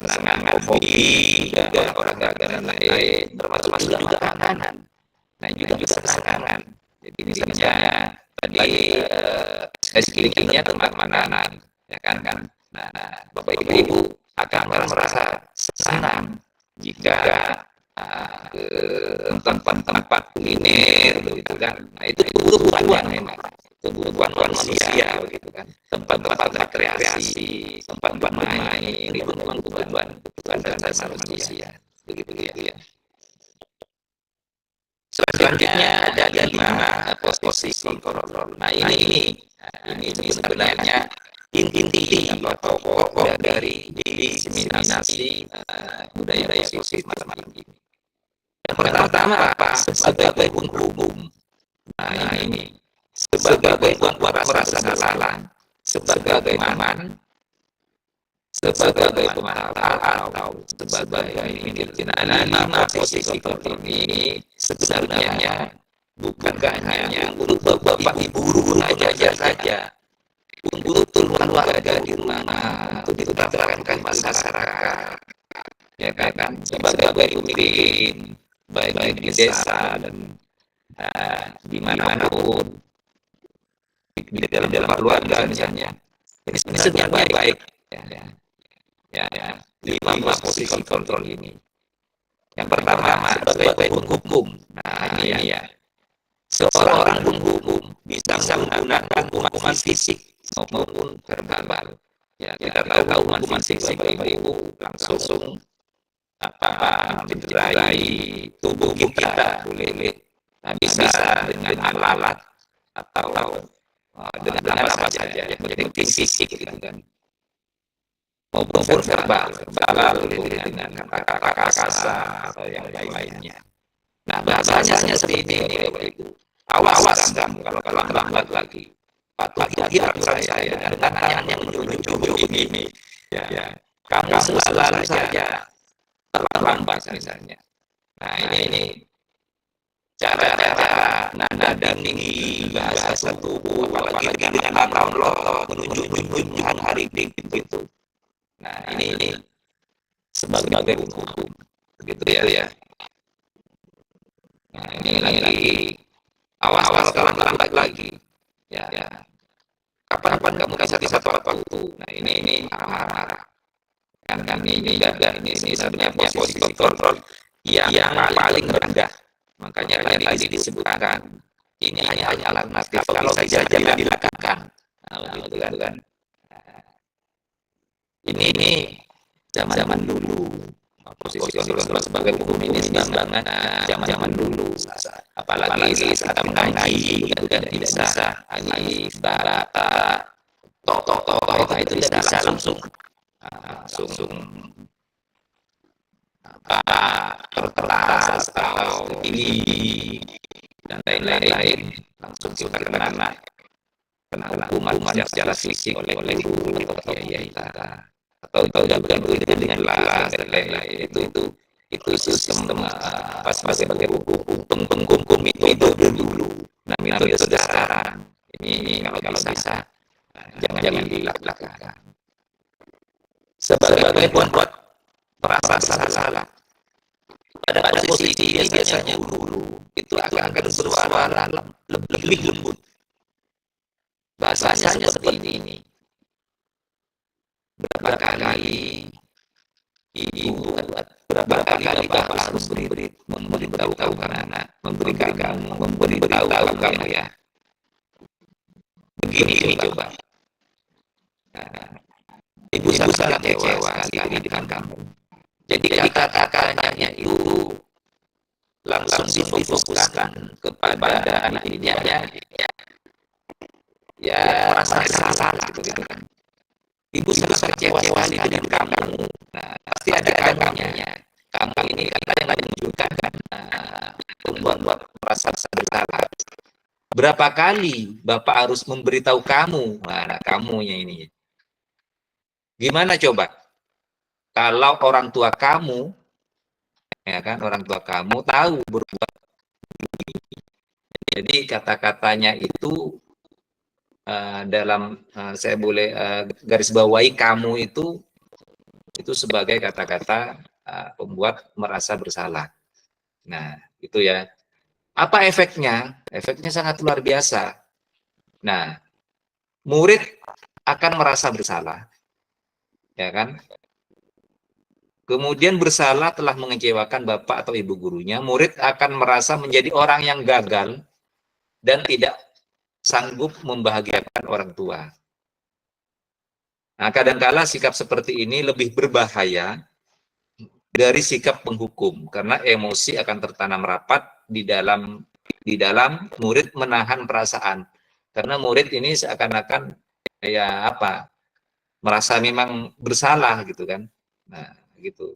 kesenangan hobi, juga olahraga dan lain, termasuk juga makanan. Nah, juga kesenangan. Jadi misalnya tadi skillingnya tentang makanan, ya kan. Nah, Bapak Ibu akan merasa senang jika ke tempat kuliner, begitu kan. Nah, itu kebutuhan memang, kebutuhan manusia, begitu kan. Tempat-tempat rekreasi, tempat bermain, itu memang kebutuhan dasar manusia, begitu ya. Selanjutnya ada 5 posisi kontrol. Nah, ini sebenarnya inti atau pokok dari diseminasi budaya positif macam ini. Yang pertama apa? Sebagai hukum. Nah, ini sebagai membuat merasa bersalah, sebagai pemahaman, sebagai pemahaman atau sebagai memiliki. Nah, 5 posisi kontrol ini sebenarnya bukan hanya untuk bapak ibu guru saja, untuk keluarga di rumah, untuk diterapkan masyarakat, ya kan, sebagai pemimpin baik di desa dan dimanapun di dalam keluarga misalnya. Ini sebenarnya baik, ya. 5 posisi kontrol ini. Yang pertama sebagai hukum. Nah, ini ya. Seorang penghukum bisa menggunakan hukuman fisik maupun verbal. Ya, kita tahu hukuman fisik Ibu langsung mencederai tubuh kita, boleh bisa dengan alat atau dengan apa saja yang penting fisik gitu kan. Maupun verbal dengan kata-kata kasar atau yang lainnya. Nah, bahasanya seperti ini, Bapak Ibu. Awas kamu kalau lambat lagi. Patuhi aturan saya dengan tangan yang menunjuk ini. Ya. Kamu selalu saja terlambat misalnya. Nah, ini cara nada tinggi bahasa tubuh, apalagi dengan Allah menunjuk hari itu. Nah, ini sebagai hukum, begitu ya. Nah, ini lagi awas kalau lambat lagi. Ya. Kapan kamu kasih satu waktu. Nah, ini marah-marah. Kan ini jaga ini sebenarnya posisi kontrol yang paling rendah. Makanya tadi disebutkan ini hanya alternatif kalau bisa dilakukan. Nah, begitu kan. Ini zaman dulu. Posisi kontrol sebagai hukum ini banget zaman dulu. Apalagi saat mengaji itu kan tidak bisa alif, ba, ta, to itu tidak bisa langsung kertas atau ini dan lain-lain langsung kita kena hukuman secara fisik oleh guru atau kiai kita atau bukan itu dengan kelas dan lain-lain itu sistem pas sebagai hukum itu dulu. Nah, metode sekarang ini kalau bisa jangan dilakukan sebagai membuat merasa salah. Pada posisi ini biasanya guru itu akan bersuara lebih lembut. Bahasanya seperti ini. Berapa kali ibu, berapa kali bapak harus memberitahu anak, memberitahu kamu ya. Begini coba. Nah, ibu sangat kecewa sekali dengan kamu. Jadi kata-katanya itu langsung difokuskan kepada anak ini ya merasa salah gitu kan. Ibu sangat kecewa sekali dengan kamu. Nah, pasti ada kamunya. Kamu ini yang menunjukkan membuat merasa bersalah. Berapa kali Bapak harus memberitahu kamu? Nah, kamunya ini. Gimana coba? Kalau orang tua kamu, ya kan, orang tua kamu tahu berbuat begini. Jadi kata-katanya itu dalam saya boleh garis bawahi kamu itu sebagai kata-kata pembuat merasa bersalah. Nah, itu ya. Apa efeknya? Efeknya sangat luar biasa. Nah, murid akan merasa bersalah, ya kan? kemudian bersalah telah mengecewakan bapak atau ibu gurunya, murid akan merasa menjadi orang yang gagal dan tidak sanggup membahagiakan orang tua. Nah, kadangkala sikap seperti ini lebih berbahaya dari sikap penghukum, karena emosi akan tertanam rapat di dalam murid menahan perasaan. Karena murid ini seakan-akan ya apa, merasa memang bersalah gitu kan. Nah, gitu.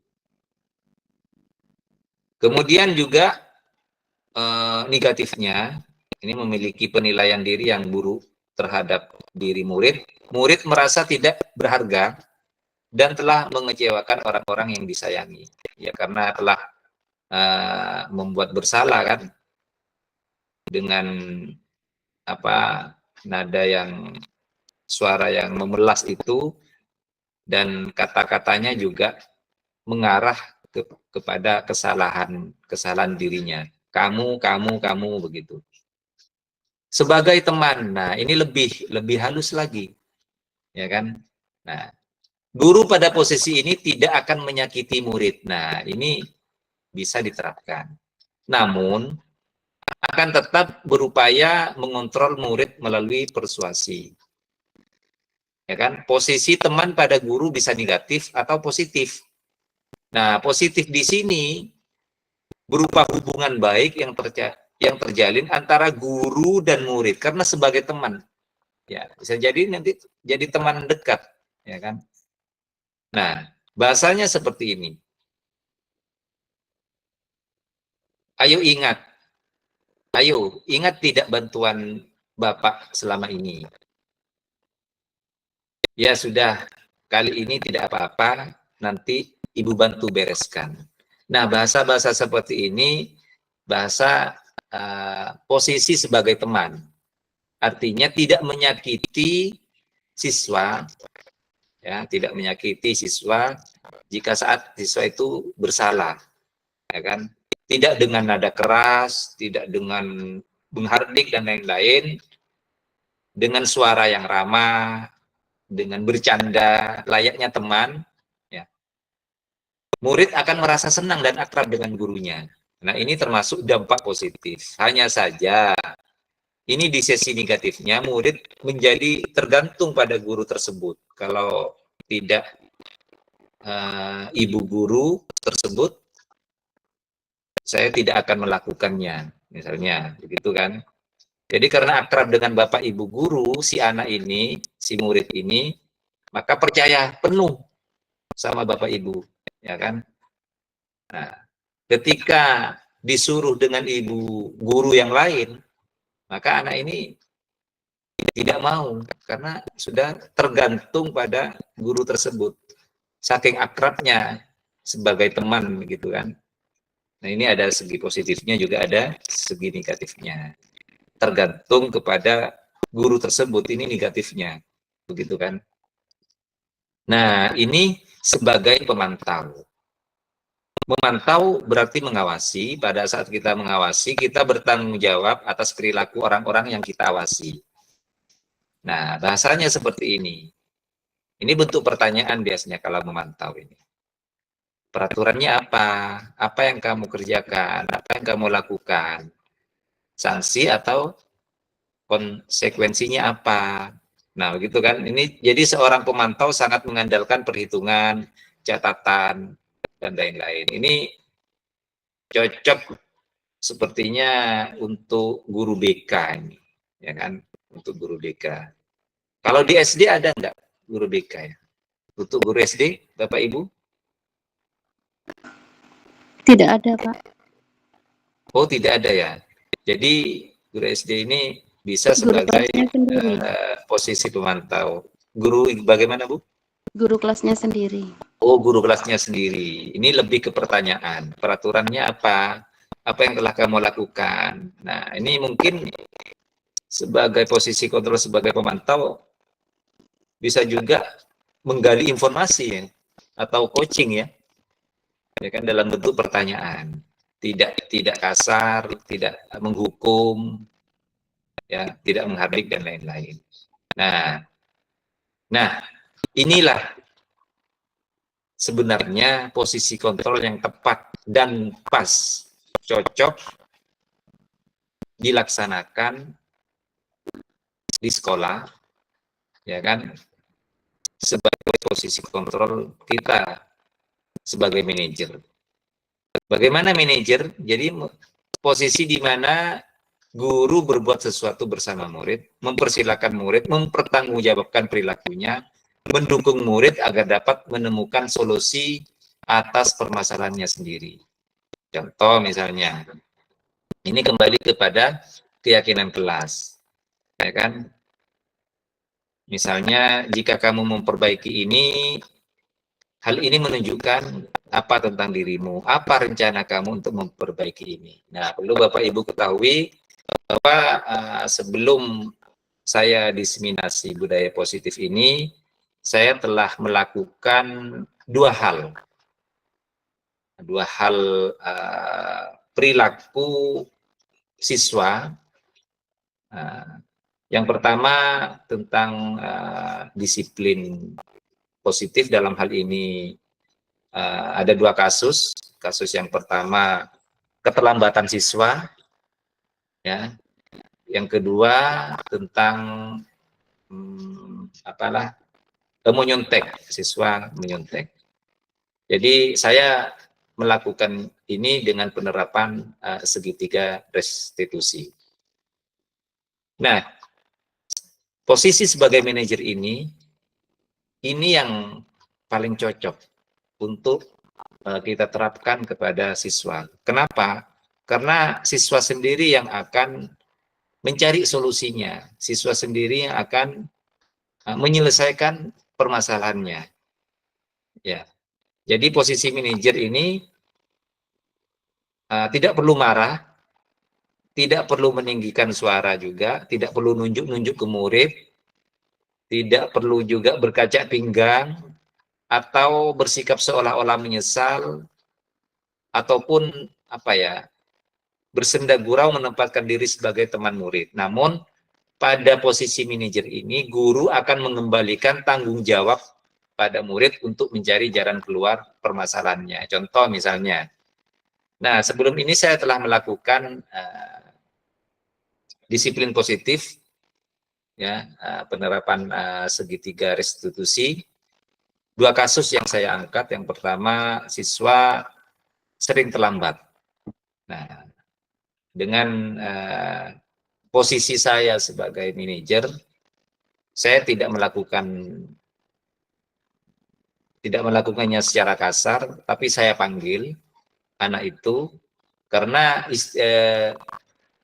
Kemudian juga negatifnya, ini memiliki penilaian diri yang buruk terhadap diri murid. Murid merasa tidak berharga dan telah mengecewakan orang-orang yang disayangi. Ya karena telah membuat bersalah kan, dengan apa, nada yang, suara yang memelas itu, dan kata-katanya juga mengarah kepada kesalahan dirinya. Kamu begitu. Sebagai teman, nah ini lebih halus lagi, ya kan? Nah, guru pada posisi ini tidak akan menyakiti murid. Nah, ini bisa diterapkan. Namun, akan tetap berupaya mengontrol murid melalui persuasi. Ya kan? Posisi teman pada guru bisa negatif atau positif. Nah, positif di sini berupa hubungan baik yang terjalin antara guru dan murid, karena sebagai teman. Ya, bisa jadi nanti jadi teman dekat, ya kan? Nah, bahasanya seperti ini. Ayo ingat tidak bantuan Bapak selama ini. Ya sudah, kali ini tidak apa-apa, nanti Ibu bantu bereskan. Nah, bahasa-bahasa seperti ini, bahasa posisi sebagai teman. Artinya tidak menyakiti siswa, ya, tidak menyakiti siswa jika saat siswa itu bersalah, ya kan? Tidak dengan nada keras, tidak dengan menghardik dan lain-lain, dengan suara yang ramah, dengan bercanda layaknya teman, ya. Murid akan merasa senang dan akrab dengan gurunya. Nah, ini termasuk dampak positif. Hanya saja ini di sisi negatifnya, murid menjadi tergantung pada guru tersebut. Kalau tidak ibu guru tersebut, saya tidak akan melakukannya, misalnya, begitu kan. Jadi karena akrab dengan bapak ibu guru, si anak ini, si murid ini, maka percaya penuh sama bapak ibu, ya kan. Nah, ketika disuruh dengan ibu guru yang lain, maka anak ini tidak mau, karena sudah tergantung pada guru tersebut. Saking akrabnya sebagai teman, gitu kan. Nah, ini ada segi positifnya, juga ada segi negatifnya. Tergantung kepada guru tersebut, ini negatifnya, begitu kan. Nah, ini sebagai pemantau. Memantau berarti mengawasi. Pada saat kita mengawasi, kita bertanggung jawab atas perilaku orang-orang yang kita awasi. Nah, bahasanya seperti ini. Ini bentuk pertanyaan biasanya kalau memantau ini. Peraturannya apa? Apa yang kamu kerjakan? Apa yang kamu lakukan? Sanksi atau konsekuensinya apa? Nah, begitu kan. Ini jadi seorang pemantau sangat mengandalkan perhitungan, catatan, dan lain-lain. Ini cocok sepertinya untuk guru BK ini, ya kan? Untuk guru BK. Kalau di SD ada enggak guru BK ya? Untuk guru SD, Bapak Ibu? Tidak ada, Pak. Oh, tidak ada ya. Jadi guru SD ini bisa Guru sebagai kelasnya sendiri. posisi pemantau. Guru bagaimana, Bu? Guru kelasnya sendiri. Oh, guru kelasnya sendiri. Ini lebih ke pertanyaan. Peraturannya apa? Apa yang telah kamu lakukan? Nah, ini mungkin sebagai posisi kontrol sebagai pemantau bisa juga menggali informasi ya, atau coaching ya. Ya kan, dalam bentuk pertanyaan. Tidak kasar, tidak menghukum, ya, tidak menghardik dan lain-lain. Nah, inilah sebenarnya posisi kontrol yang tepat dan pas, cocok dilaksanakan di sekolah, ya kan, sebagai posisi kontrol kita sebagai manajer. Bagaimana manajer? Jadi posisi di mana guru berbuat sesuatu bersama murid, mempersilahkan murid, mempertanggungjawabkan perilakunya, mendukung murid agar dapat menemukan solusi atas permasalahannya sendiri. Contoh misalnya, ini kembali kepada keyakinan kelas, ya kan? Misalnya, jika kamu memperbaiki ini, hal ini menunjukkan apa tentang dirimu, apa rencana kamu untuk memperbaiki ini. Nah, perlu Bapak Ibu ketahui bahwa sebelum saya diseminasi budaya positif ini, saya telah melakukan dua hal perilaku siswa. Yang pertama tentang disiplin positif. Dalam hal ini ada dua kasus. Kasus yang pertama keterlambatan siswa, ya. Yang kedua tentang menyontek, siswa menyontek. Jadi saya melakukan ini dengan penerapan segitiga restitusi. Nah, posisi sebagai manajer ini yang paling cocok untuk kita terapkan kepada siswa. Kenapa? Karena siswa sendiri yang akan mencari solusinya, siswa sendiri yang akan menyelesaikan permasalahannya. Ya, jadi posisi manajer ini tidak perlu marah, tidak perlu meninggikan suara juga, tidak perlu nunjuk-nunjuk ke murid, tidak perlu juga berkaca pinggang atau bersikap seolah-olah menyesal ataupun bersenda gurau menempatkan diri sebagai teman murid. Namun pada posisi manajer ini, guru akan mengembalikan tanggung jawab pada murid untuk mencari jalan keluar permasalahannya. Contoh misalnya, nah sebelum ini saya telah melakukan disiplin positif, ya, penerapan segitiga restitusi. Dua kasus yang saya angkat. Yang pertama, siswa sering terlambat. Nah, dengan posisi saya sebagai manajer, saya tidak melakukannya secara kasar, tapi saya panggil anak itu karena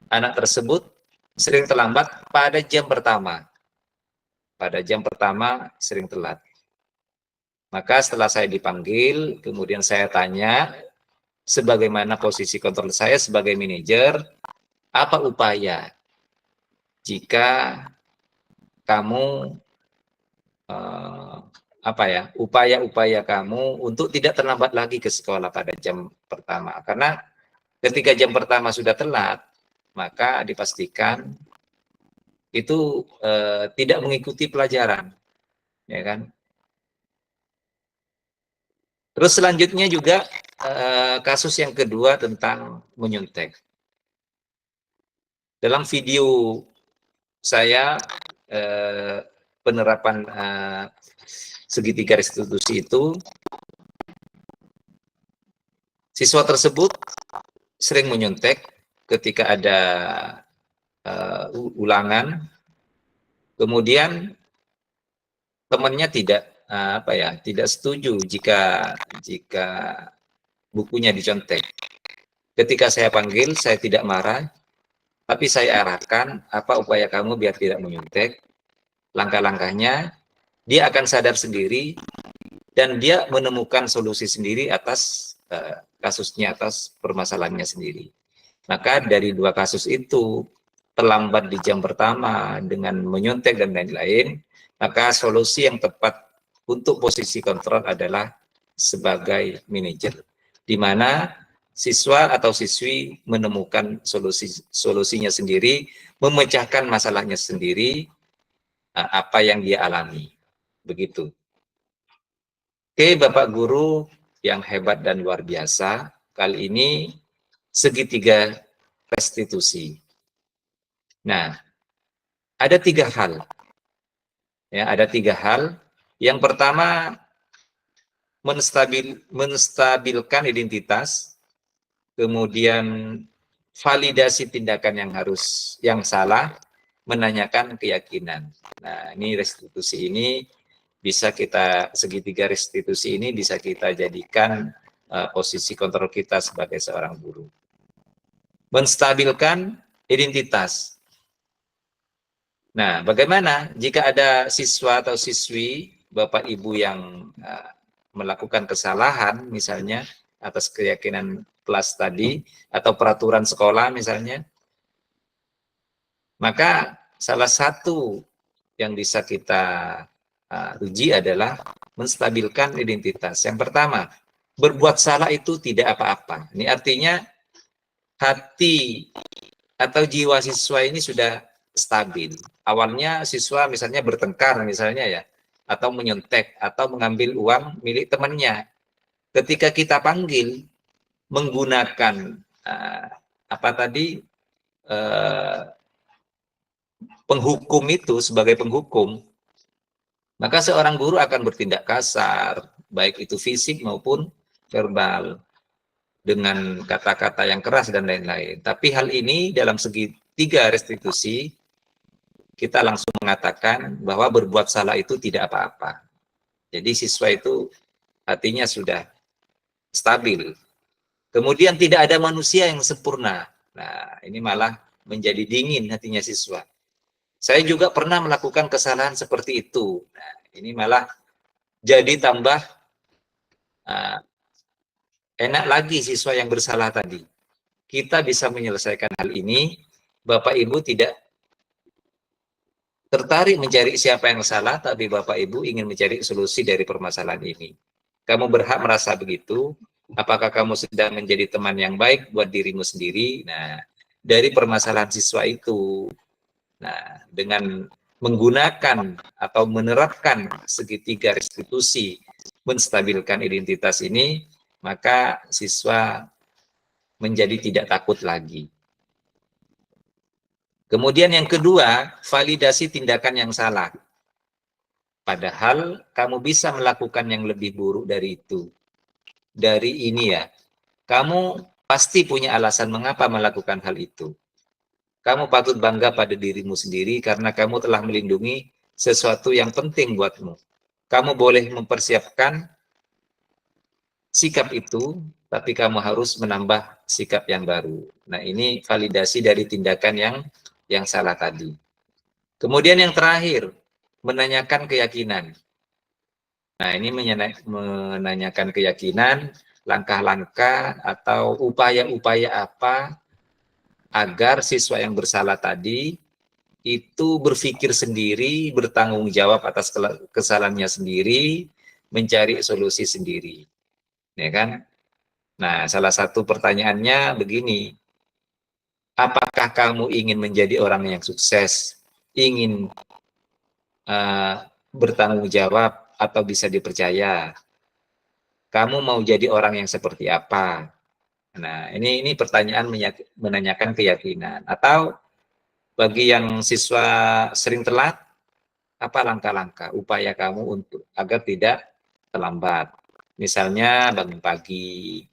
anak tersebut sering terlambat pada jam pertama. Pada jam pertama sering telat. Maka setelah saya dipanggil, kemudian saya tanya, sebagaimana posisi kontrol saya sebagai manajer, apa upaya jika kamu upaya-upaya kamu untuk tidak terlambat lagi ke sekolah pada jam pertama. Karena ketika jam pertama sudah telat, maka dipastikan itu tidak mengikuti pelajaran, ya kan? Terus selanjutnya juga kasus yang kedua tentang menyontek. Dalam video saya penerapan segitiga restitusi itu, siswa tersebut sering menyontek ketika ada ulangan, kemudian temannya tidak setuju jika bukunya dicontek. Ketika saya panggil, saya tidak marah, tapi saya arahkan apa upaya kamu biar tidak menyontek. Langkah-langkahnya, dia akan sadar sendiri dan dia menemukan solusi sendiri atas kasusnya, atas permasalahannya sendiri. Maka dari dua kasus itu, terlambat di jam pertama dengan menyontek dan lain-lain, maka solusi yang tepat untuk posisi kontrol adalah sebagai manajer, di mana siswa atau siswi menemukan solusinya sendiri, memecahkan masalahnya sendiri, apa yang dia alami. Begitu. Oke, Bapak Guru yang hebat dan luar biasa, kali ini segitiga restitusi. Nah, ada 3 hal. Ya, ada 3 hal. Yang pertama, menstabilkan identitas, kemudian validasi tindakan yang salah, menanyakan keyakinan. Nah, ini restitusi ini bisa kita, segitiga restitusi ini bisa kita jadikan posisi kontrol kita sebagai seorang guru. Menstabilkan identitas. Nah, bagaimana jika ada siswa atau siswi, Bapak Ibu yang melakukan kesalahan, misalnya atas keyakinan kelas tadi, atau peraturan sekolah misalnya, maka salah satu yang bisa kita uji adalah menstabilkan identitas. Yang pertama, berbuat salah itu tidak apa-apa. Ini artinya hati atau jiwa siswa ini sudah stabil. Awalnya siswa misalnya bertengkar misalnya ya, atau menyontek, atau mengambil uang milik temannya. Ketika kita panggil menggunakan penghukum itu sebagai penghukum, maka seorang guru akan bertindak kasar, baik itu fisik maupun verbal, dengan kata-kata yang keras dan lain-lain. Tapi hal ini dalam segitiga restitusi, kita langsung mengatakan bahwa berbuat salah itu tidak apa-apa. Jadi siswa itu hatinya sudah stabil. Kemudian tidak ada manusia yang sempurna. Nah, ini malah menjadi dingin hatinya siswa. Saya juga pernah melakukan kesalahan seperti itu. Nah, ini malah jadi tambah enak lagi siswa yang bersalah tadi. Kita bisa menyelesaikan hal ini, Bapak Ibu tidak tertarik mencari siapa yang salah, tapi Bapak Ibu ingin mencari solusi dari permasalahan ini. Kamu berhak merasa begitu. Apakah kamu sedang menjadi teman yang baik buat dirimu sendiri? Nah, dari permasalahan siswa itu, nah, dengan menggunakan atau menerapkan segitiga restitusi, menstabilkan identitas ini, maka siswa menjadi tidak takut lagi. Kemudian yang kedua, validasi tindakan yang salah. Padahal kamu bisa melakukan yang lebih buruk dari itu. Dari ini ya, kamu pasti punya alasan mengapa melakukan hal itu. Kamu patut bangga pada dirimu sendiri karena kamu telah melindungi sesuatu yang penting buatmu. Kamu boleh mempersiapkan sikap itu, tapi kamu harus menambah sikap yang baru. Nah, ini validasi dari tindakan yang salah tadi. Kemudian yang terakhir, menanyakan keyakinan. Nah, ini menanyakan keyakinan, langkah-langkah atau upaya-upaya apa agar siswa yang bersalah tadi itu berpikir sendiri, bertanggung jawab atas kesalahannya sendiri, mencari solusi sendiri. Ya kan? Nah, salah satu pertanyaannya begini, apakah kamu ingin menjadi orang yang sukses, ingin bertanggung jawab atau bisa dipercaya? Kamu mau jadi orang yang seperti apa? Nah, ini pertanyaan menanyakan keyakinan. Atau bagi yang siswa sering telat, apa langkah-langkah, upaya kamu untuk agar tidak terlambat? Misalnya bangun pagi,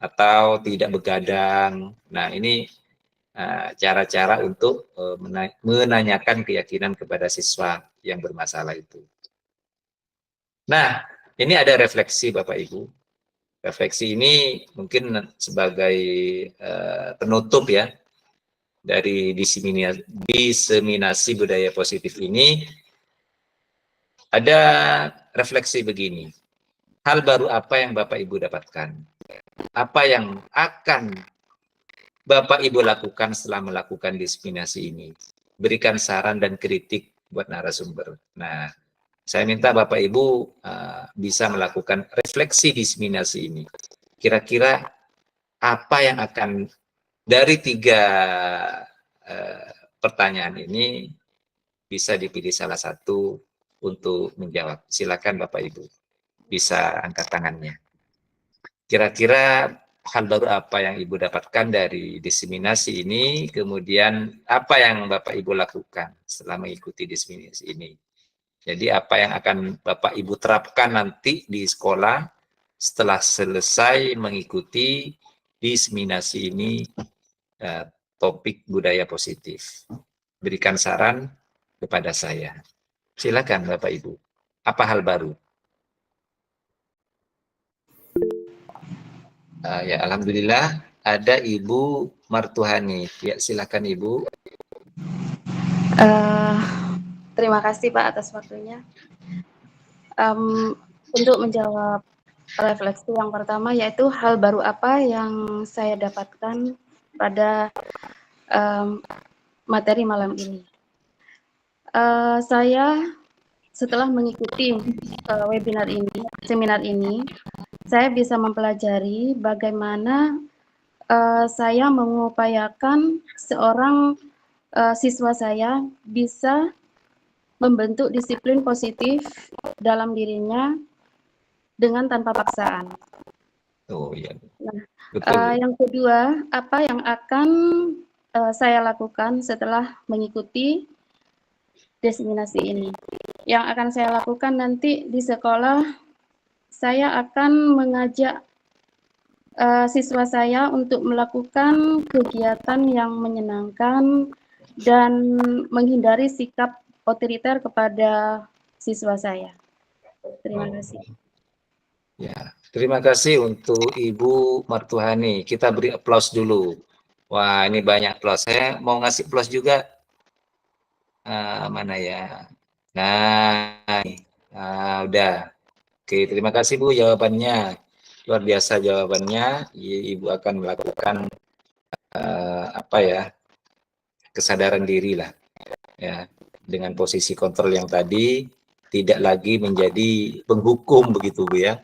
atau tidak begadang. Nah, ini cara-cara untuk menanyakan keyakinan kepada siswa yang bermasalah itu. Nah, ini ada refleksi Bapak Ibu. Refleksi ini mungkin sebagai penutup ya dari diseminasi budaya positif ini. Ada refleksi begini. Hal baru apa yang Bapak Ibu dapatkan? Apa yang akan Bapak Ibu lakukan setelah melakukan diseminasi ini? Berikan saran dan kritik buat narasumber. Nah, saya minta Bapak Ibu bisa melakukan refleksi diseminasi ini. Kira-kira apa yang akan dari 3 pertanyaan ini bisa dipilih salah satu untuk menjawab. Silakan Bapak Ibu. bisa angkat tangannya. Kira-kira hal baru apa yang Ibu dapatkan dari diseminasi ini, kemudian apa yang Bapak Ibu lakukan setelah mengikuti diseminasi ini? Jadi apa yang akan Bapak Ibu terapkan nanti di sekolah setelah selesai mengikuti diseminasi ini, topik budaya positif. Berikan saran kepada saya. Silakan Bapak Ibu. Apa hal baru? Ya, alhamdulillah ada Ibu Martuhani. Ya, silakan Ibu. Terima kasih Pak atas waktunya. Untuk menjawab refleksi yang pertama, yaitu hal baru apa yang saya dapatkan pada materi malam ini. Saya setelah mengikuti webinar ini, seminar ini, saya bisa mempelajari bagaimana saya mengupayakan seorang siswa saya bisa membentuk disiplin positif dalam dirinya dengan tanpa paksaan. Oh iya. Nah, Betul. yang kedua, apa yang akan saya lakukan setelah mengikuti diseminasi ini? Yang akan saya lakukan nanti di sekolah, saya akan mengajak siswa saya untuk melakukan kegiatan yang menyenangkan dan menghindari sikap otoriter kepada siswa saya. Terima kasih. Ya, terima kasih untuk Ibu Martuhani. Kita beri aplaus dulu. Wah, ini banyak aplaus. Saya mau ngasih aplaus juga. Mana ya? Nah, udah. Oke, terima kasih Bu jawabannya. Luar biasa jawabannya. Ibu akan melakukan apa ya? Kesadaran diri lah. Ya, dengan posisi kontrol yang tadi tidak lagi menjadi penghukum begitu Bu ya.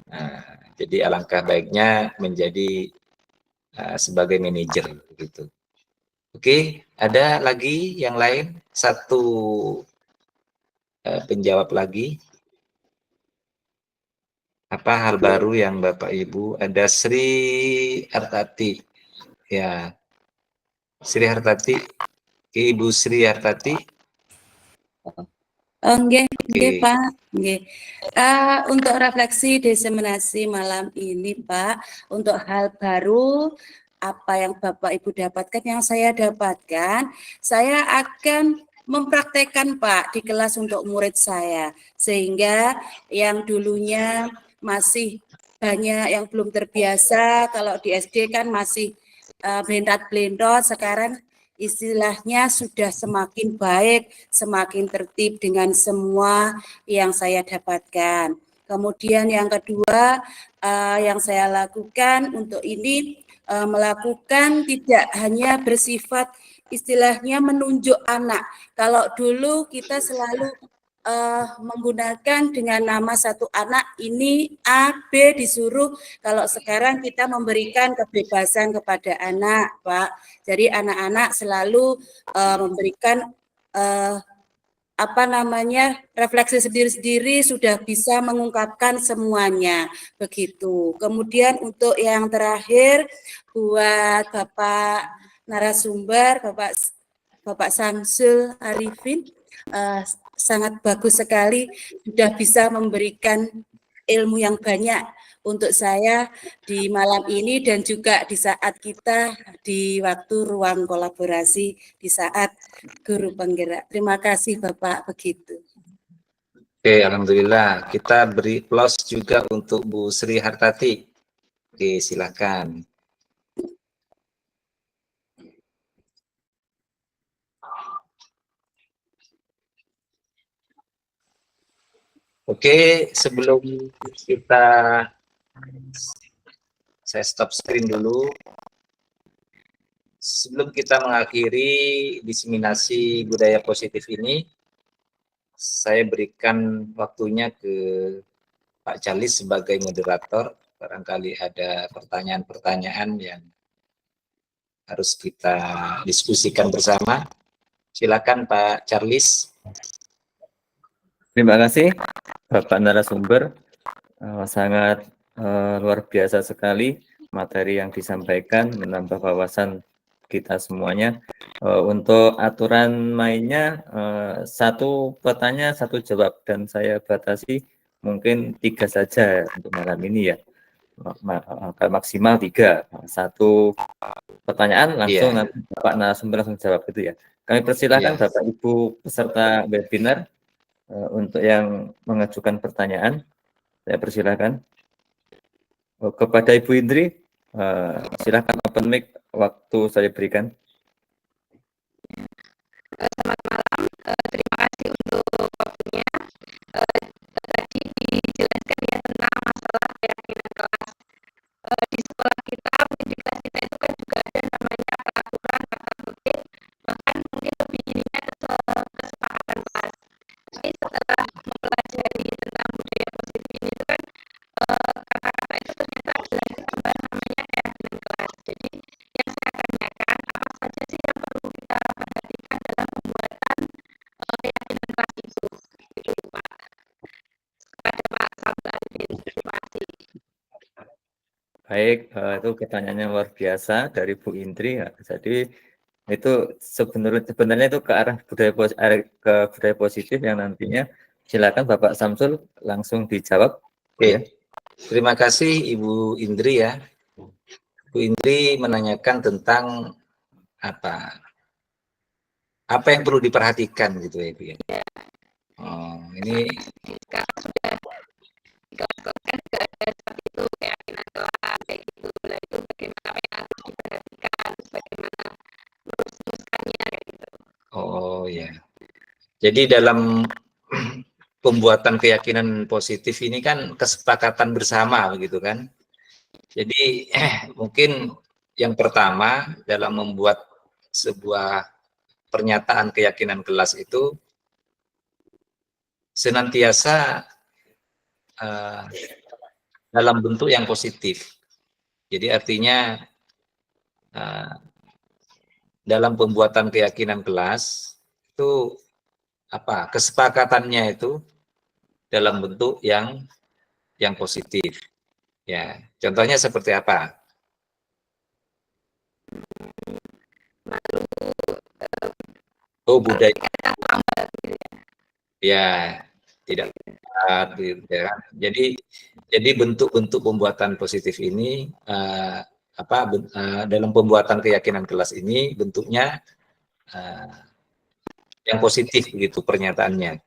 Nah, jadi alangkah baiknya menjadi sebagai manajer begitu. Oke, ada lagi yang lain? Satu penjawab lagi. Apa hal baru yang Bapak Ibu? Ada Sri Hartati. Ya, Sri Hartati. Ibu Sri Hartati. Nggih, Pak. Nggih. Untuk refleksi diseminasi malam ini, Pak, untuk hal baru apa yang Bapak Ibu dapatkan, yang saya dapatkan, saya akan mempraktekkan Pak di kelas untuk murid saya, sehingga yang dulunya masih banyak yang belum terbiasa, kalau di SD kan masih blendat-blendot, sekarang istilahnya sudah semakin baik, semakin tertib dengan semua yang saya dapatkan. Kemudian yang kedua yang saya lakukan untuk ini, melakukan tidak hanya bersifat istilahnya menunjuk anak. Kalau dulu kita selalu menggunakan dengan nama satu anak ini A, B disuruh. Kalau sekarang kita memberikan kebebasan kepada anak, Pak. Jadi anak-anak selalu memberikan refleksi sendiri-sendiri, sudah bisa mengungkapkan semuanya begitu. Kemudian untuk yang terakhir buat Bapak narasumber, Bapak Samsul Arifin, sangat bagus sekali, sudah bisa memberikan ilmu yang banyak untuk saya di malam ini dan juga di saat kita di waktu ruang kolaborasi di saat guru penggerak. Terima kasih Bapak, begitu. Oke, alhamdulillah. Kita beri plus juga untuk Bu Sri Hartati. Oke, silakan. Oke, sebelum saya stop screen dulu. Sebelum kita mengakhiri diseminasi budaya positif ini, saya berikan waktunya ke Pak Charles sebagai moderator. Barangkali ada pertanyaan-pertanyaan yang harus kita diskusikan bersama. Silakan Pak Charles. Terima kasih Bapak narasumber. Sangat luar biasa sekali materi yang disampaikan, menambah wawasan kita semuanya. Untuk aturan mainnya, satu pertanyaan, satu jawab, dan saya batasi mungkin 3 saja untuk malam ini ya. Maksimal 3. Satu pertanyaan langsung Iya. nanti Bapak narasumber langsung jawab gitu ya. Kami persilahkan Iya. Bapak Ibu peserta webinar untuk yang mengajukan pertanyaan. Saya persilahkan. Kepada Ibu Indri, silakan open mic, waktu saya berikan. Selamat malam, terima kasih untuk waktunya. Tadi dijelaskan ya tentang masalah keyakinan kelas. Di sekolah kita, pendidikan kita itu kan juga ada namanya peraturan, tata tertib, bahkan mungkin lebih ininya kesepakatan kelas. Tapi setelah mempelajari tentang budaya positif ini itu kan kata-kata itu ternyata adalah tambahan namanya keyakinan kelas. Jadi yang saya tanyakan, apa saja sih yang perlu kita perhatikan dalam pembuatan keyakinan kelas itu? Itu Pak. Kepada Pak Samsul Arifin, terima kasih. Baik, itu pertanyaannya luar biasa dari Bu Indri ya. Jadi itu sebenarnya itu ke arah budaya positif yang nantinya silakan Bapak Samsul langsung dijawab. Oke. Ya. Terima kasih Ibu Indri ya. Bu Indri menanyakan tentang apa yang perlu diperhatikan gitu ya Ibu ya. Oh, ini Sekarang sudah dikelaskan juga ada seperti itu keyakinan kelas kayak gitu. Nah itu bagaimana apa yang harus diperhatikan, bagaimana merumuskannya kayak gitu. oh ya. Jadi dalam pembuatan keyakinan positif ini kan kesepakatan bersama begitu kan. Jadi mungkin yang pertama dalam membuat sebuah pernyataan keyakinan kelas itu senantiasa dalam bentuk yang positif. Jadi artinya dalam pembuatan keyakinan kelas itu kesepakatannya itu dalam bentuk yang positif. Ya, contohnya seperti apa? Oh, budaya. Ya, tidak gitu ya. Jadi bentuk-bentuk pembuatan positif ini dalam pembuatan keyakinan kelas ini bentuknya yang positif begitu pernyataannya.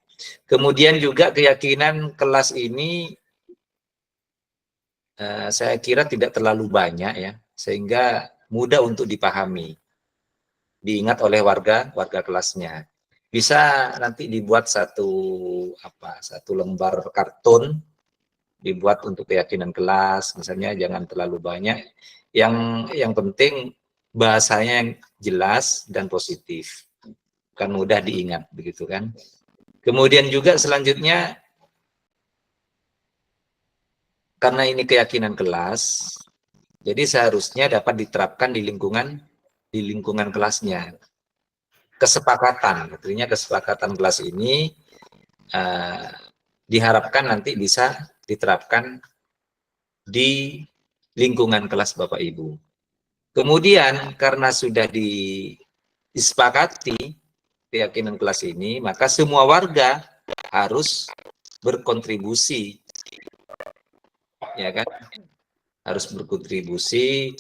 Kemudian juga keyakinan kelas ini saya kira tidak terlalu banyak ya, sehingga mudah untuk dipahami, diingat oleh warga kelasnya. Bisa nanti dibuat satu lembar kartun, dibuat untuk keyakinan kelas, misalnya jangan terlalu banyak. Yang penting bahasanya yang jelas dan positif, kan mudah diingat begitu kan. Kemudian juga selanjutnya, karena ini keyakinan kelas, jadi seharusnya dapat diterapkan di lingkungan kelasnya. Kesepakatan, artinya kesepakatan kelas ini diharapkan nanti bisa diterapkan di lingkungan kelas Bapak Ibu. Kemudian karena sudah disepakati keyakinan kelas ini, maka semua warga harus berkontribusi, ya kan? Harus berkontribusi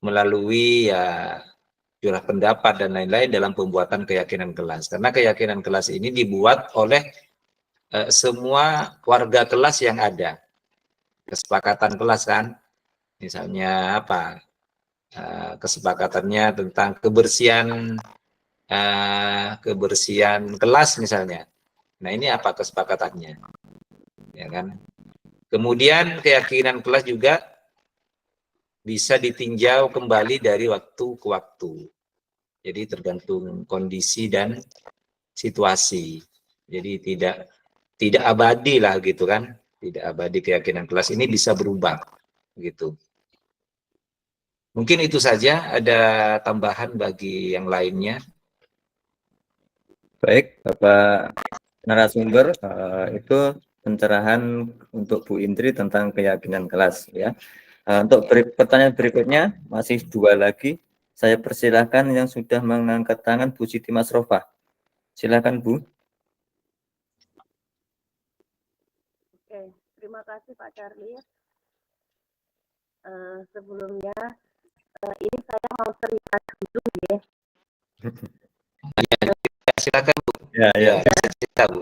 melalui jurah pendapat dan lain-lain dalam pembuatan keyakinan kelas. Karena keyakinan kelas ini dibuat oleh semua warga kelas yang ada. Kesepakatan kelas kan, misalnya kesepakatannya tentang kebersihan kelas misalnya. Nah ini apa kesepakatannya, ya kan? Kemudian keyakinan kelas juga bisa ditinjau kembali dari waktu ke waktu. Jadi tergantung kondisi dan situasi. Jadi tidak abadi lah gitu kan. Tidak abadi, keyakinan kelas ini bisa berubah gitu. Mungkin itu saja, ada tambahan bagi yang lainnya. Baik, Bapak narasumber, itu pencerahan untuk Bu Indri tentang keyakinan kelas ya. Untuk pertanyaan berikutnya masih 2 lagi. Saya persilahkan yang sudah mengangkat tangan Bu Siti Masrofah. Silakan Bu. Oke, terima kasih Pak Charlie. Sebelumnya ini saya mau cerita dulu ya. Silakan Bu. Ya, ya. Cerita Bu.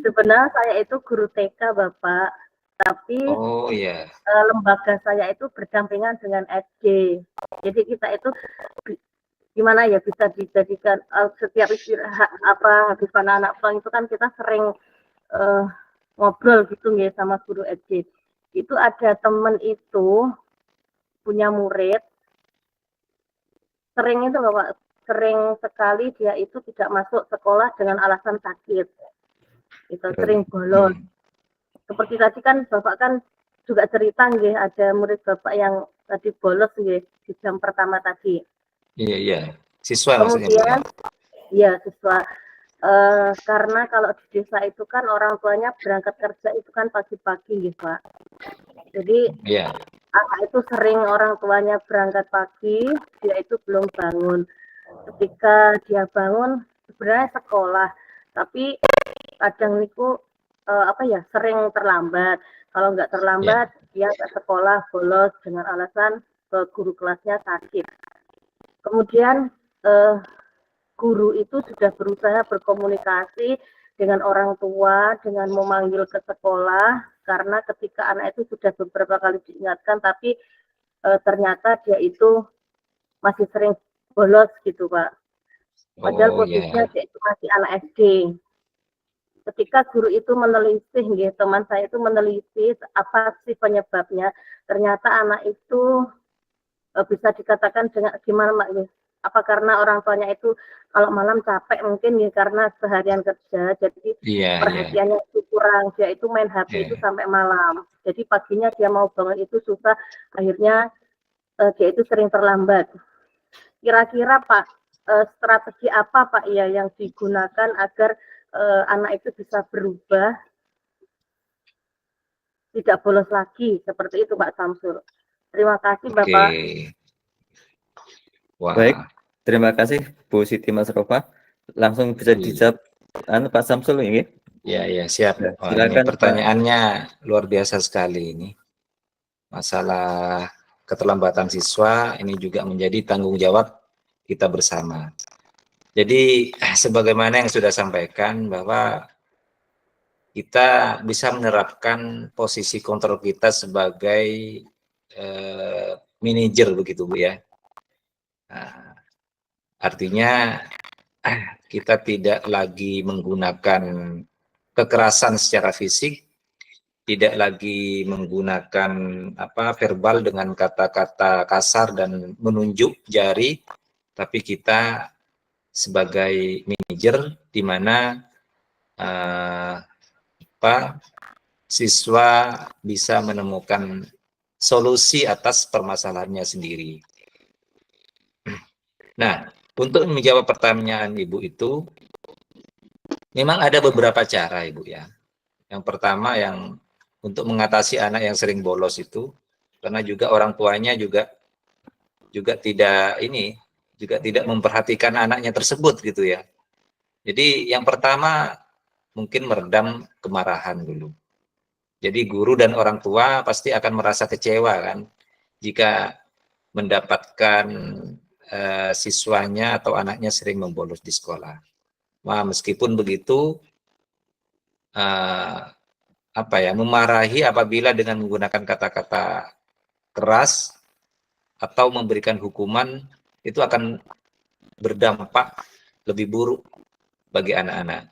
Sebenarnya saya itu guru TK Bapak, tapi Oh iya. lembaga saya itu berdampingan dengan SD. Jadi kita itu gimana ya bisa dijadikan setiap istirahat habis anak pulang itu kan kita sering ngobrol gitu ya sama guru SD. Itu ada temen itu punya murid sering itu Bapak, sering sekali dia itu tidak masuk sekolah dengan alasan sakit. Itu sering bolos. Seperti tadi kan Bapak kan juga cerita nggih, ada murid Bapak yang tadi bolos nggih di jam pertama tadi. Iya, iya. Siswa maksudnya. Kemudian ya siswa karena kalau di desa itu kan orang tuanya berangkat kerja itu kan pagi-pagi nggih, Pak. Jadi Iya. anak itu sering orang tuanya berangkat pagi, dia itu belum bangun. Ketika dia bangun sebenarnya sekolah, tapi kadang niku sering terlambat. Kalau nggak terlambat, dia ke sekolah bolos dengan alasan guru kelasnya sakit. Kemudian guru itu sudah berusaha berkomunikasi dengan orang tua, dengan memanggil ke sekolah, karena ketika anak itu sudah beberapa kali diingatkan, tapi ternyata dia itu masih sering bolos gitu Pak. Padahal posisinya dia itu masih anak SD. Ketika guru itu menelisih, teman saya itu menelisih apa sih penyebabnya, ternyata anak itu bisa dikatakan dengan gimana Mak? Apa karena orang tuanya itu kalau malam capek mungkin ya karena seharian kerja, jadi perhatiannya itu kurang, dia itu main HP itu sampai malam. Jadi paginya dia mau bangun itu susah, akhirnya dia itu sering terlambat. Kira-kira Pak, strategi apa Pak ya yang digunakan agar anak itu bisa berubah, tidak bolos lagi, seperti itu Pak Samsul. Terima kasih Bapak. Wah. Baik, terima kasih Bu Siti Masrofah. Langsung bisa dijawab Pak Samsul ini. Ya, siap. Ya, Wah, silakan, ini pertanyaannya luar biasa sekali ini. Masalah keterlambatan siswa ini juga menjadi tanggung jawab kita bersama. Jadi sebagaimana yang sudah sampaikan bahwa kita bisa menerapkan posisi kontrol kita sebagai manajer begitu Bu ya. Nah, artinya kita tidak lagi menggunakan kekerasan secara fisik, tidak lagi menggunakan verbal dengan kata-kata kasar dan menunjuk jari, tapi kita sebagai manajer di mana siswa bisa menemukan solusi atas permasalahannya sendiri. Nah, untuk menjawab pertanyaan Ibu itu, memang ada beberapa cara Ibu ya. Yang pertama yang untuk mengatasi anak yang sering bolos itu, karena juga orang tuanya juga tidak memperhatikan anaknya tersebut gitu ya. Jadi yang pertama mungkin meredam kemarahan dulu. Jadi guru dan orang tua pasti akan merasa kecewa kan jika mendapatkan siswanya atau anaknya sering membolos di sekolah. Wah, meskipun begitu, memarahi apabila dengan menggunakan kata-kata keras atau memberikan hukuman itu akan berdampak lebih buruk bagi anak-anak.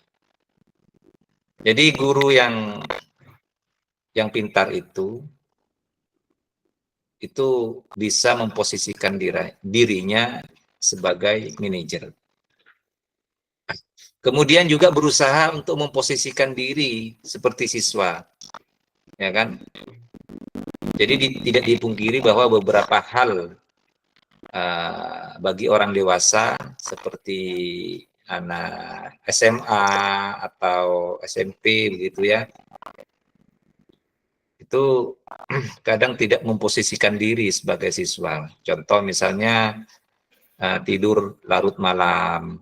Jadi guru yang pintar itu bisa memposisikan dirinya sebagai manajer. Kemudian juga berusaha untuk memposisikan diri seperti siswa, ya kan? Jadi tidak dipungkiri bahwa beberapa hal bagi orang dewasa seperti anak SMA atau SMP begitu ya, itu kadang tidak memposisikan diri sebagai siswa. Contoh misalnya tidur larut malam.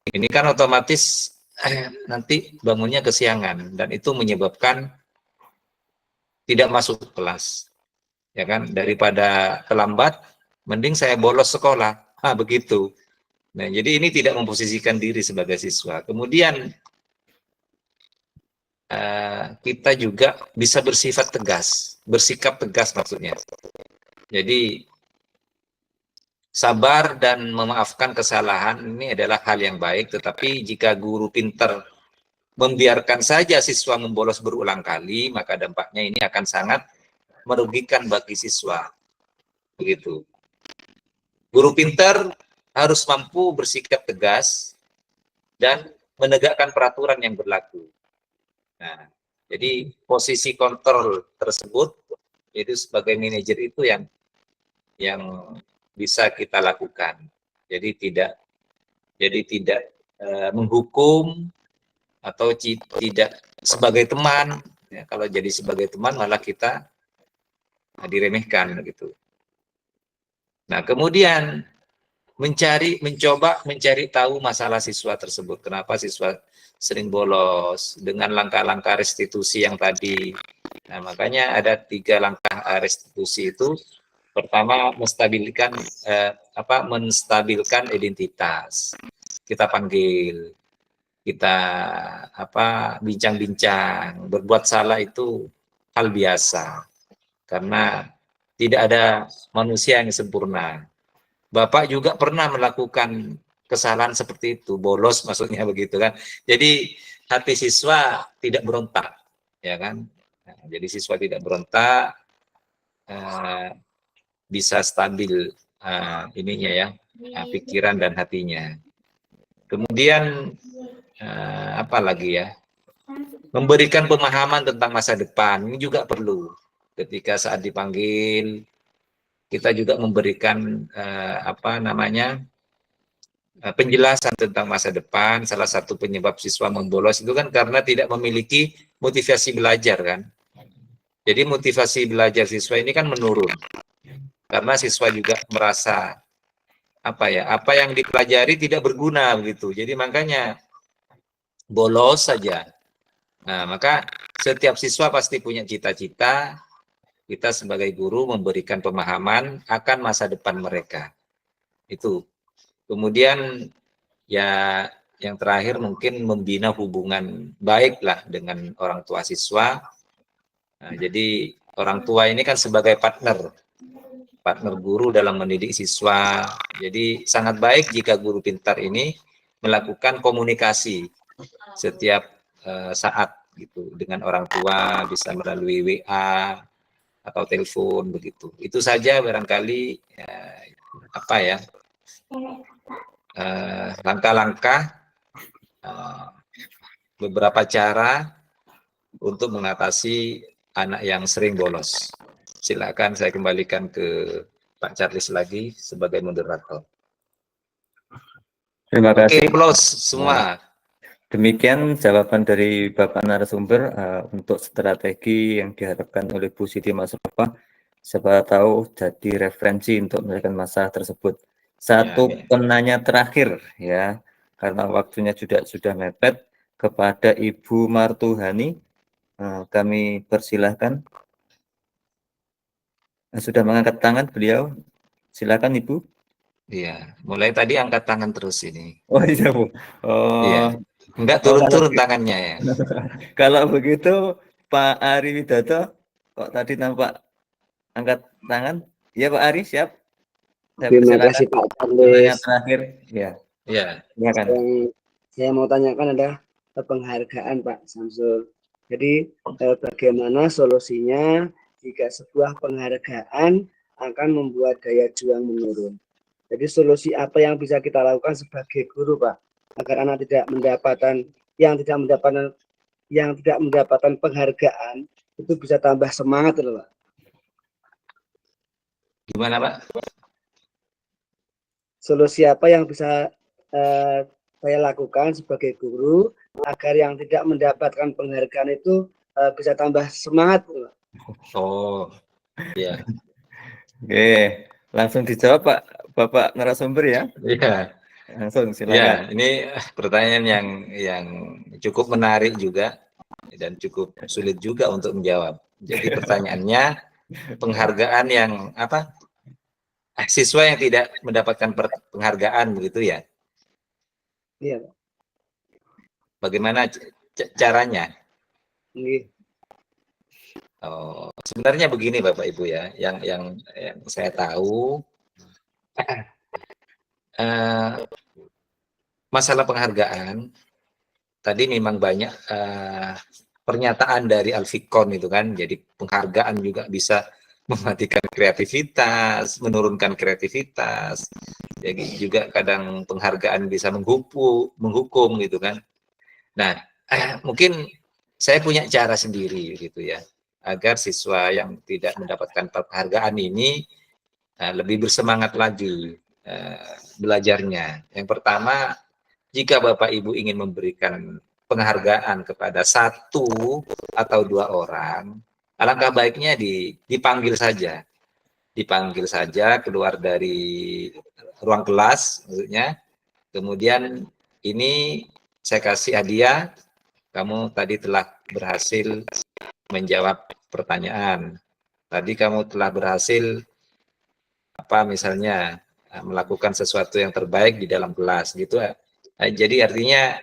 Ini kan otomatis nanti bangunnya kesiangan dan itu menyebabkan tidak masuk kelas. Ya kan, daripada terlambat mending saya bolos sekolah. Begitu. Nah, jadi ini tidak memposisikan diri sebagai siswa. Kemudian kita juga bisa bersifat tegas, bersikap tegas maksudnya. Jadi sabar dan memaafkan kesalahan ini adalah hal yang baik, tetapi jika guru pintar membiarkan saja siswa membolos berulang kali, maka dampaknya ini akan sangat merugikan bagi siswa. Begitu. Guru pintar harus mampu bersikap tegas dan menegakkan peraturan yang berlaku. Nah, jadi posisi kontrol tersebut itu sebagai manajer itu yang bisa kita lakukan. Jadi tidak menghukum atau tidak sebagai teman. Ya, kalau jadi sebagai teman malah kita diremehkan gitu. Nah, kemudian mencoba mencari tahu masalah siswa tersebut. Kenapa siswa sering bolos dengan langkah-langkah restitusi yang tadi. Nah, makanya ada 3 langkah restitusi itu. Pertama, menstabilkan identitas. Kita panggil, kita bincang-bincang. Berbuat salah itu hal biasa. Karena tidak ada manusia yang sempurna. Bapak juga pernah melakukan kesalahan seperti itu, bolos maksudnya begitu kan. Jadi hati siswa tidak berontak, ya kan. Nah, jadi siswa tidak berontak, bisa stabil pikiran dan hatinya. Kemudian apa lagi ya? Memberikan pemahaman tentang masa depan ini juga perlu. Ketika saat dipanggil, kita juga memberikan penjelasan tentang masa depan. Salah satu penyebab siswa membolos itu kan karena tidak memiliki motivasi belajar kan. Jadi motivasi belajar siswa ini kan menurun. Karena siswa juga merasa apa yang dipelajari tidak berguna begitu. Jadi makanya bolos saja. Nah, maka setiap siswa pasti punya cita-cita. Kita sebagai guru memberikan pemahaman akan masa depan mereka. Itu. Kemudian ya yang terakhir mungkin membina hubungan baiklah dengan orang tua siswa. Nah, jadi orang tua ini kan sebagai partner guru dalam mendidik siswa. Jadi sangat baik jika guru pintar ini melakukan komunikasi setiap saat gitu dengan orang tua, bisa melalui WA atau telepon begitu. Itu saja barangkali langkah-langkah beberapa cara untuk mengatasi anak yang sering bolos. Silakan saya kembalikan ke Pak Charles lagi sebagai moderator. Terima kasih. Oke, close semua. Demikian jawaban dari Bapak narasumber untuk strategi yang diharapkan oleh Bu Siti Masrofah. Siapa tahu jadi referensi untuk menyelesaikan masalah tersebut. Satu penanya terakhir ya, karena waktunya sudah mepet, kepada Ibu Martuhani, kami persilahkan. Sudah mengangkat tangan beliau, silakan Ibu. Iya, mulai tadi angkat tangan terus ini. Oh iya Bu. Iya. Enggak turun-turun tangannya ya. Kalau begitu Pak Ari Widodo, kok tadi nampak angkat tangan? Iya Pak Ari, siap. Terima kasih Pak Charles. Pertanyaan terakhir, ya. Iya. Silakan. Yang saya mau tanyakan adalah penghargaan Pak Samsul. Jadi bagaimana solusinya jika sebuah penghargaan akan membuat daya juang menurun? Jadi solusi apa yang bisa kita lakukan sebagai guru Pak, agar anak yang tidak mendapatkan penghargaan itu bisa tambah semangat loh Pak. Gimana Pak? Solusi apa yang bisa saya lakukan sebagai guru agar yang tidak mendapatkan penghargaan itu bisa tambah semangat, Pak. Oh, ya. Oke, langsung dijawab Pak Bapak narasumber ya. Iya. Langsung Ya, silakan. ini pertanyaan yang cukup menarik juga dan cukup sulit juga untuk menjawab. Jadi pertanyaannya, penghargaan yang apa? Siswa yang tidak mendapatkan penghargaan begitu ya? Iya, Pak. Bagaimana caranya? Nggih. Oh, sebenarnya begini Bapak Ibu ya, yang saya tahu masalah penghargaan tadi memang banyak pernyataan dari Alfikon itu kan, jadi penghargaan juga bisa mematikan kreativitas, menurunkan kreativitas, jadi juga kadang penghargaan bisa menghukum gitu kan. Nah, mungkin saya punya cara sendiri gitu ya, agar siswa yang tidak mendapatkan penghargaan ini lebih bersemangat lagi belajarnya. Yang pertama, jika Bapak Ibu ingin memberikan penghargaan kepada satu atau dua orang, alangkah baiknya dipanggil saja. Dipanggil saja keluar dari ruang kelas, maksudnya. Kemudian ini saya kasih hadiah, kamu tadi telah berhasil menjawab pertanyaan. Tadi kamu telah berhasil misalnya melakukan sesuatu yang terbaik di dalam kelas gitu. Jadi artinya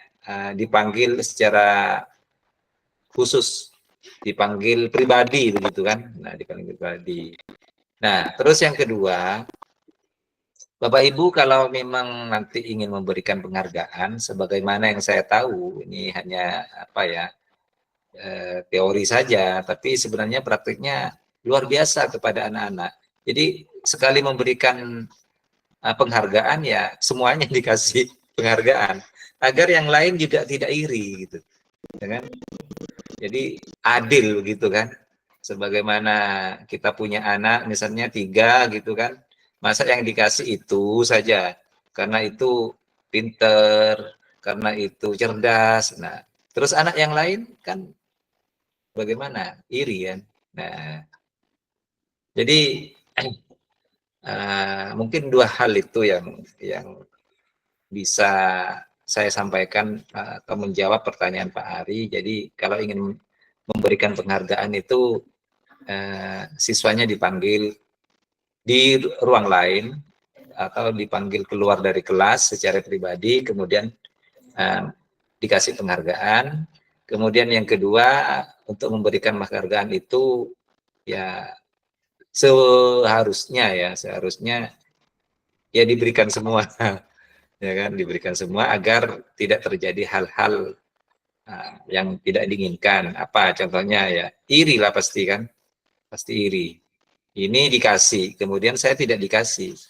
dipanggil secara khusus, dipanggil pribadi begitu kan. Nah, dipanggil pribadi. Nah, terus yang kedua, Bapak Ibu kalau memang nanti ingin memberikan penghargaan, sebagaimana yang saya tahu, ini hanya teori saja, tapi sebenarnya praktiknya luar biasa kepada anak-anak. Jadi sekali memberikan penghargaan ya semuanya dikasih penghargaan agar yang lain juga tidak iri gitu, ya kan? Jadi adil begitu kan. Sebagaimana kita punya anak misalnya 3 gitu kan, masa yang dikasih itu saja karena itu pinter, karena itu cerdas. Nah, terus anak yang lain kan bagaimana? Iri kan. Nah, jadi mungkin 2 hal itu yang bisa saya sampaikan atau menjawab pertanyaan Pak Ari. Jadi kalau ingin memberikan penghargaan itu siswanya dipanggil di ruang lain atau dipanggil keluar dari kelas secara pribadi, kemudian dikasih penghargaan. Kemudian yang kedua, untuk memberikan penghargaan itu ya seharusnya ya diberikan semua. Ya kan, diberikan semua agar tidak terjadi hal-hal yang tidak diinginkan. Apa contohnya ya, iri lah pasti kan, pasti iri. Ini dikasih, kemudian saya tidak dikasih.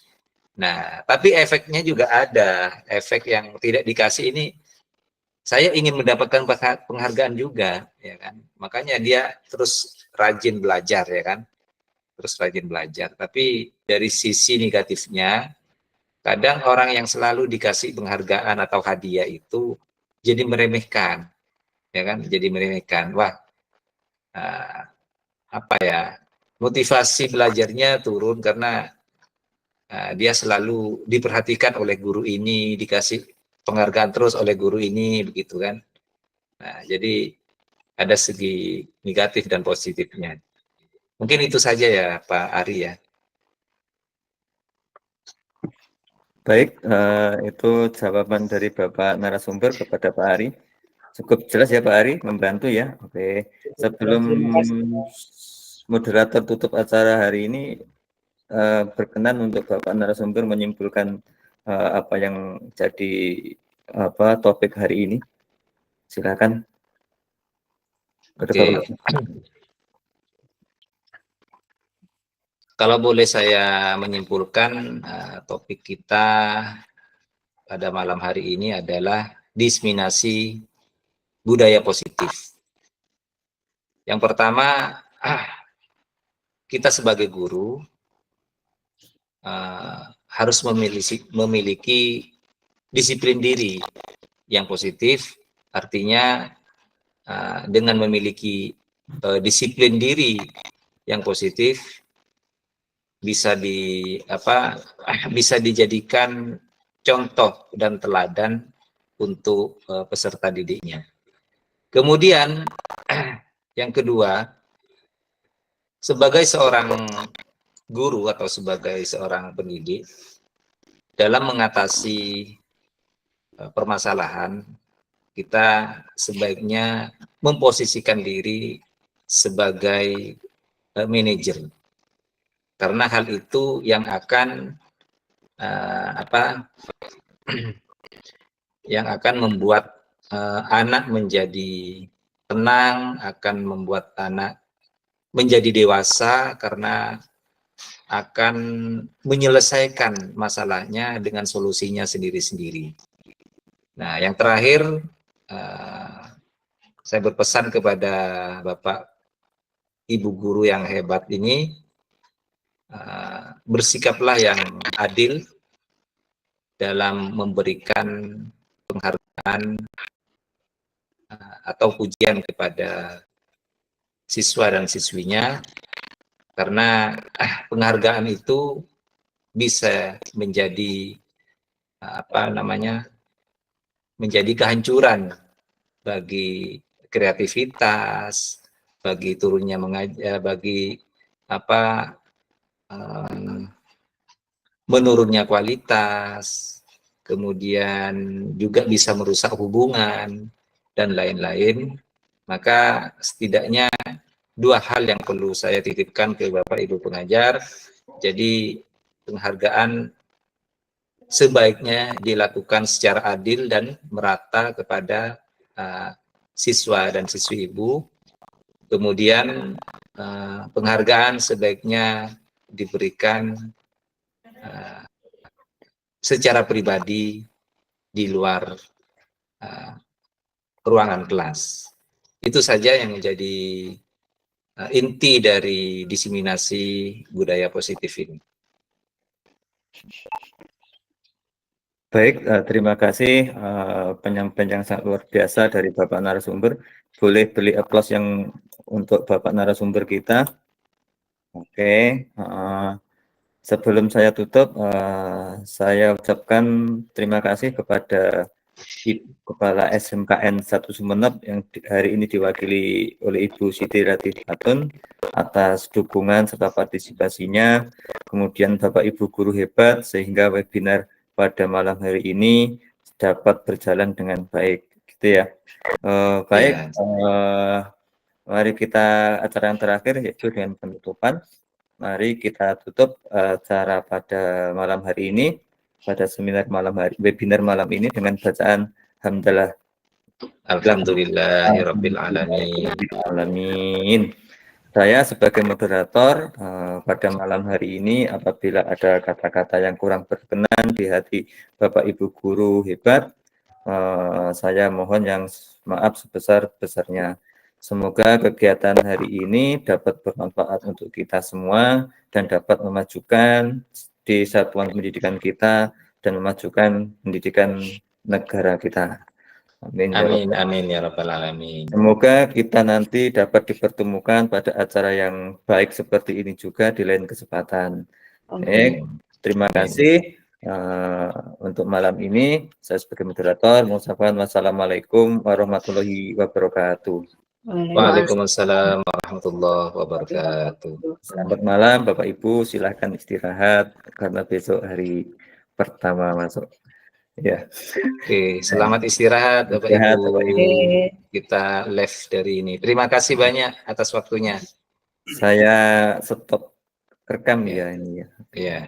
Nah, tapi efeknya juga ada, efek yang tidak dikasih ini, saya ingin mendapatkan penghargaan juga, ya kan. Makanya dia terus rajin belajar, ya kan, terus rajin belajar. Tapi dari sisi negatifnya, kadang orang yang selalu dikasih penghargaan atau hadiah itu jadi meremehkan, ya kan? Jadi meremehkan. Wah, motivasi belajarnya turun karena dia selalu diperhatikan oleh guru ini, dikasih penghargaan terus oleh guru ini, begitu kan? Nah, jadi ada segi negatif dan positifnya. Mungkin itu saja ya, Pak Ari ya. Baik, itu jawaban dari Bapak narasumber kepada Pak Ari. Cukup jelas ya Pak Ari, membantu ya. Oke, sebelum moderator tutup acara hari ini, berkenan untuk Bapak narasumber menyimpulkan apa yang jadi topik hari ini. Silakan. Oke. Kalau boleh saya menyimpulkan, topik kita pada malam hari ini adalah diseminasi budaya positif. Yang pertama, kita sebagai guru harus memiliki disiplin diri yang positif, artinya dengan memiliki disiplin diri yang positif bisa bisa dijadikan contoh dan teladan untuk peserta didiknya. Kemudian yang kedua, sebagai seorang guru atau sebagai seorang pendidik, dalam mengatasi permasalahan, kita sebaiknya memposisikan diri sebagai manajer, karena hal itu yang akan yang akan membuat anak menjadi tenang, akan membuat anak menjadi dewasa karena akan menyelesaikan masalahnya dengan solusinya sendiri-sendiri. Nah, yang terakhir, saya berpesan kepada Bapak Ibu guru yang hebat ini, bersikaplah yang adil dalam memberikan penghargaan atau pujian kepada siswa dan siswinya, karena penghargaan itu bisa menjadi menjadi kehancuran bagi kreativitas, bagi turunnya mengajar, bagi menurunnya kualitas, kemudian juga bisa merusak hubungan dan lain-lain. Maka setidaknya dua hal yang perlu saya titipkan ke Bapak Ibu pengajar. Jadi penghargaan sebaiknya dilakukan secara adil dan merata kepada siswa dan siswi Ibu. Kemudian penghargaan sebaiknya diberikan secara pribadi di luar ruangan kelas. Itu saja yang menjadi inti dari diseminasi budaya positif ini. Baik, terima kasih penyampaian yang sangat luar biasa dari Bapak narasumber. Boleh beli aplaus yang untuk Bapak narasumber kita. Oke, sebelum saya tutup, saya ucapkan terima kasih kepada Kepala SMKN 1 Sumeneb yang hari ini diwakili oleh Ibu Siti Ratifatun atas dukungan serta partisipasinya. Kemudian Bapak Ibu guru hebat sehingga webinar pada malam hari ini dapat berjalan dengan baik, gitu ya. Baik, mari kita acara yang terakhir yaitu dengan penutupan. Mari kita tutup acara pada malam hari ini, pada seminar malam hari, webinar malam ini dengan bacaan hamdalah. Alhamdulillahirabbil alamin. Saya sebagai moderator pada malam hari ini, apabila ada kata-kata yang kurang berkenan di hati Bapak Ibu guru hebat, saya mohon yang maaf sebesar-besarnya. Semoga kegiatan hari ini dapat bermanfaat untuk kita semua dan dapat memajukan di satuan pendidikan kita dan memajukan pendidikan negara kita. Amin. Amin, amin ya rabbal alamin. Semoga kita nanti dapat dipertemukan pada acara yang baik seperti ini juga di lain kesempatan. Baik, terima kasih untuk malam ini. Saya sebagai moderator mengucapkan wassalamualaikum warahmatullahi wabarakatuh. Waalaikumsalam warahmatullahi wabarakatuh. Selamat malam Bapak Ibu, silahkan istirahat karena besok hari pertama masuk. Ya. Oke, selamat istirahat Bapak Ibu. Kita live dari ini. Terima kasih banyak atas waktunya. Saya stop rekam ya ini ya. Iya.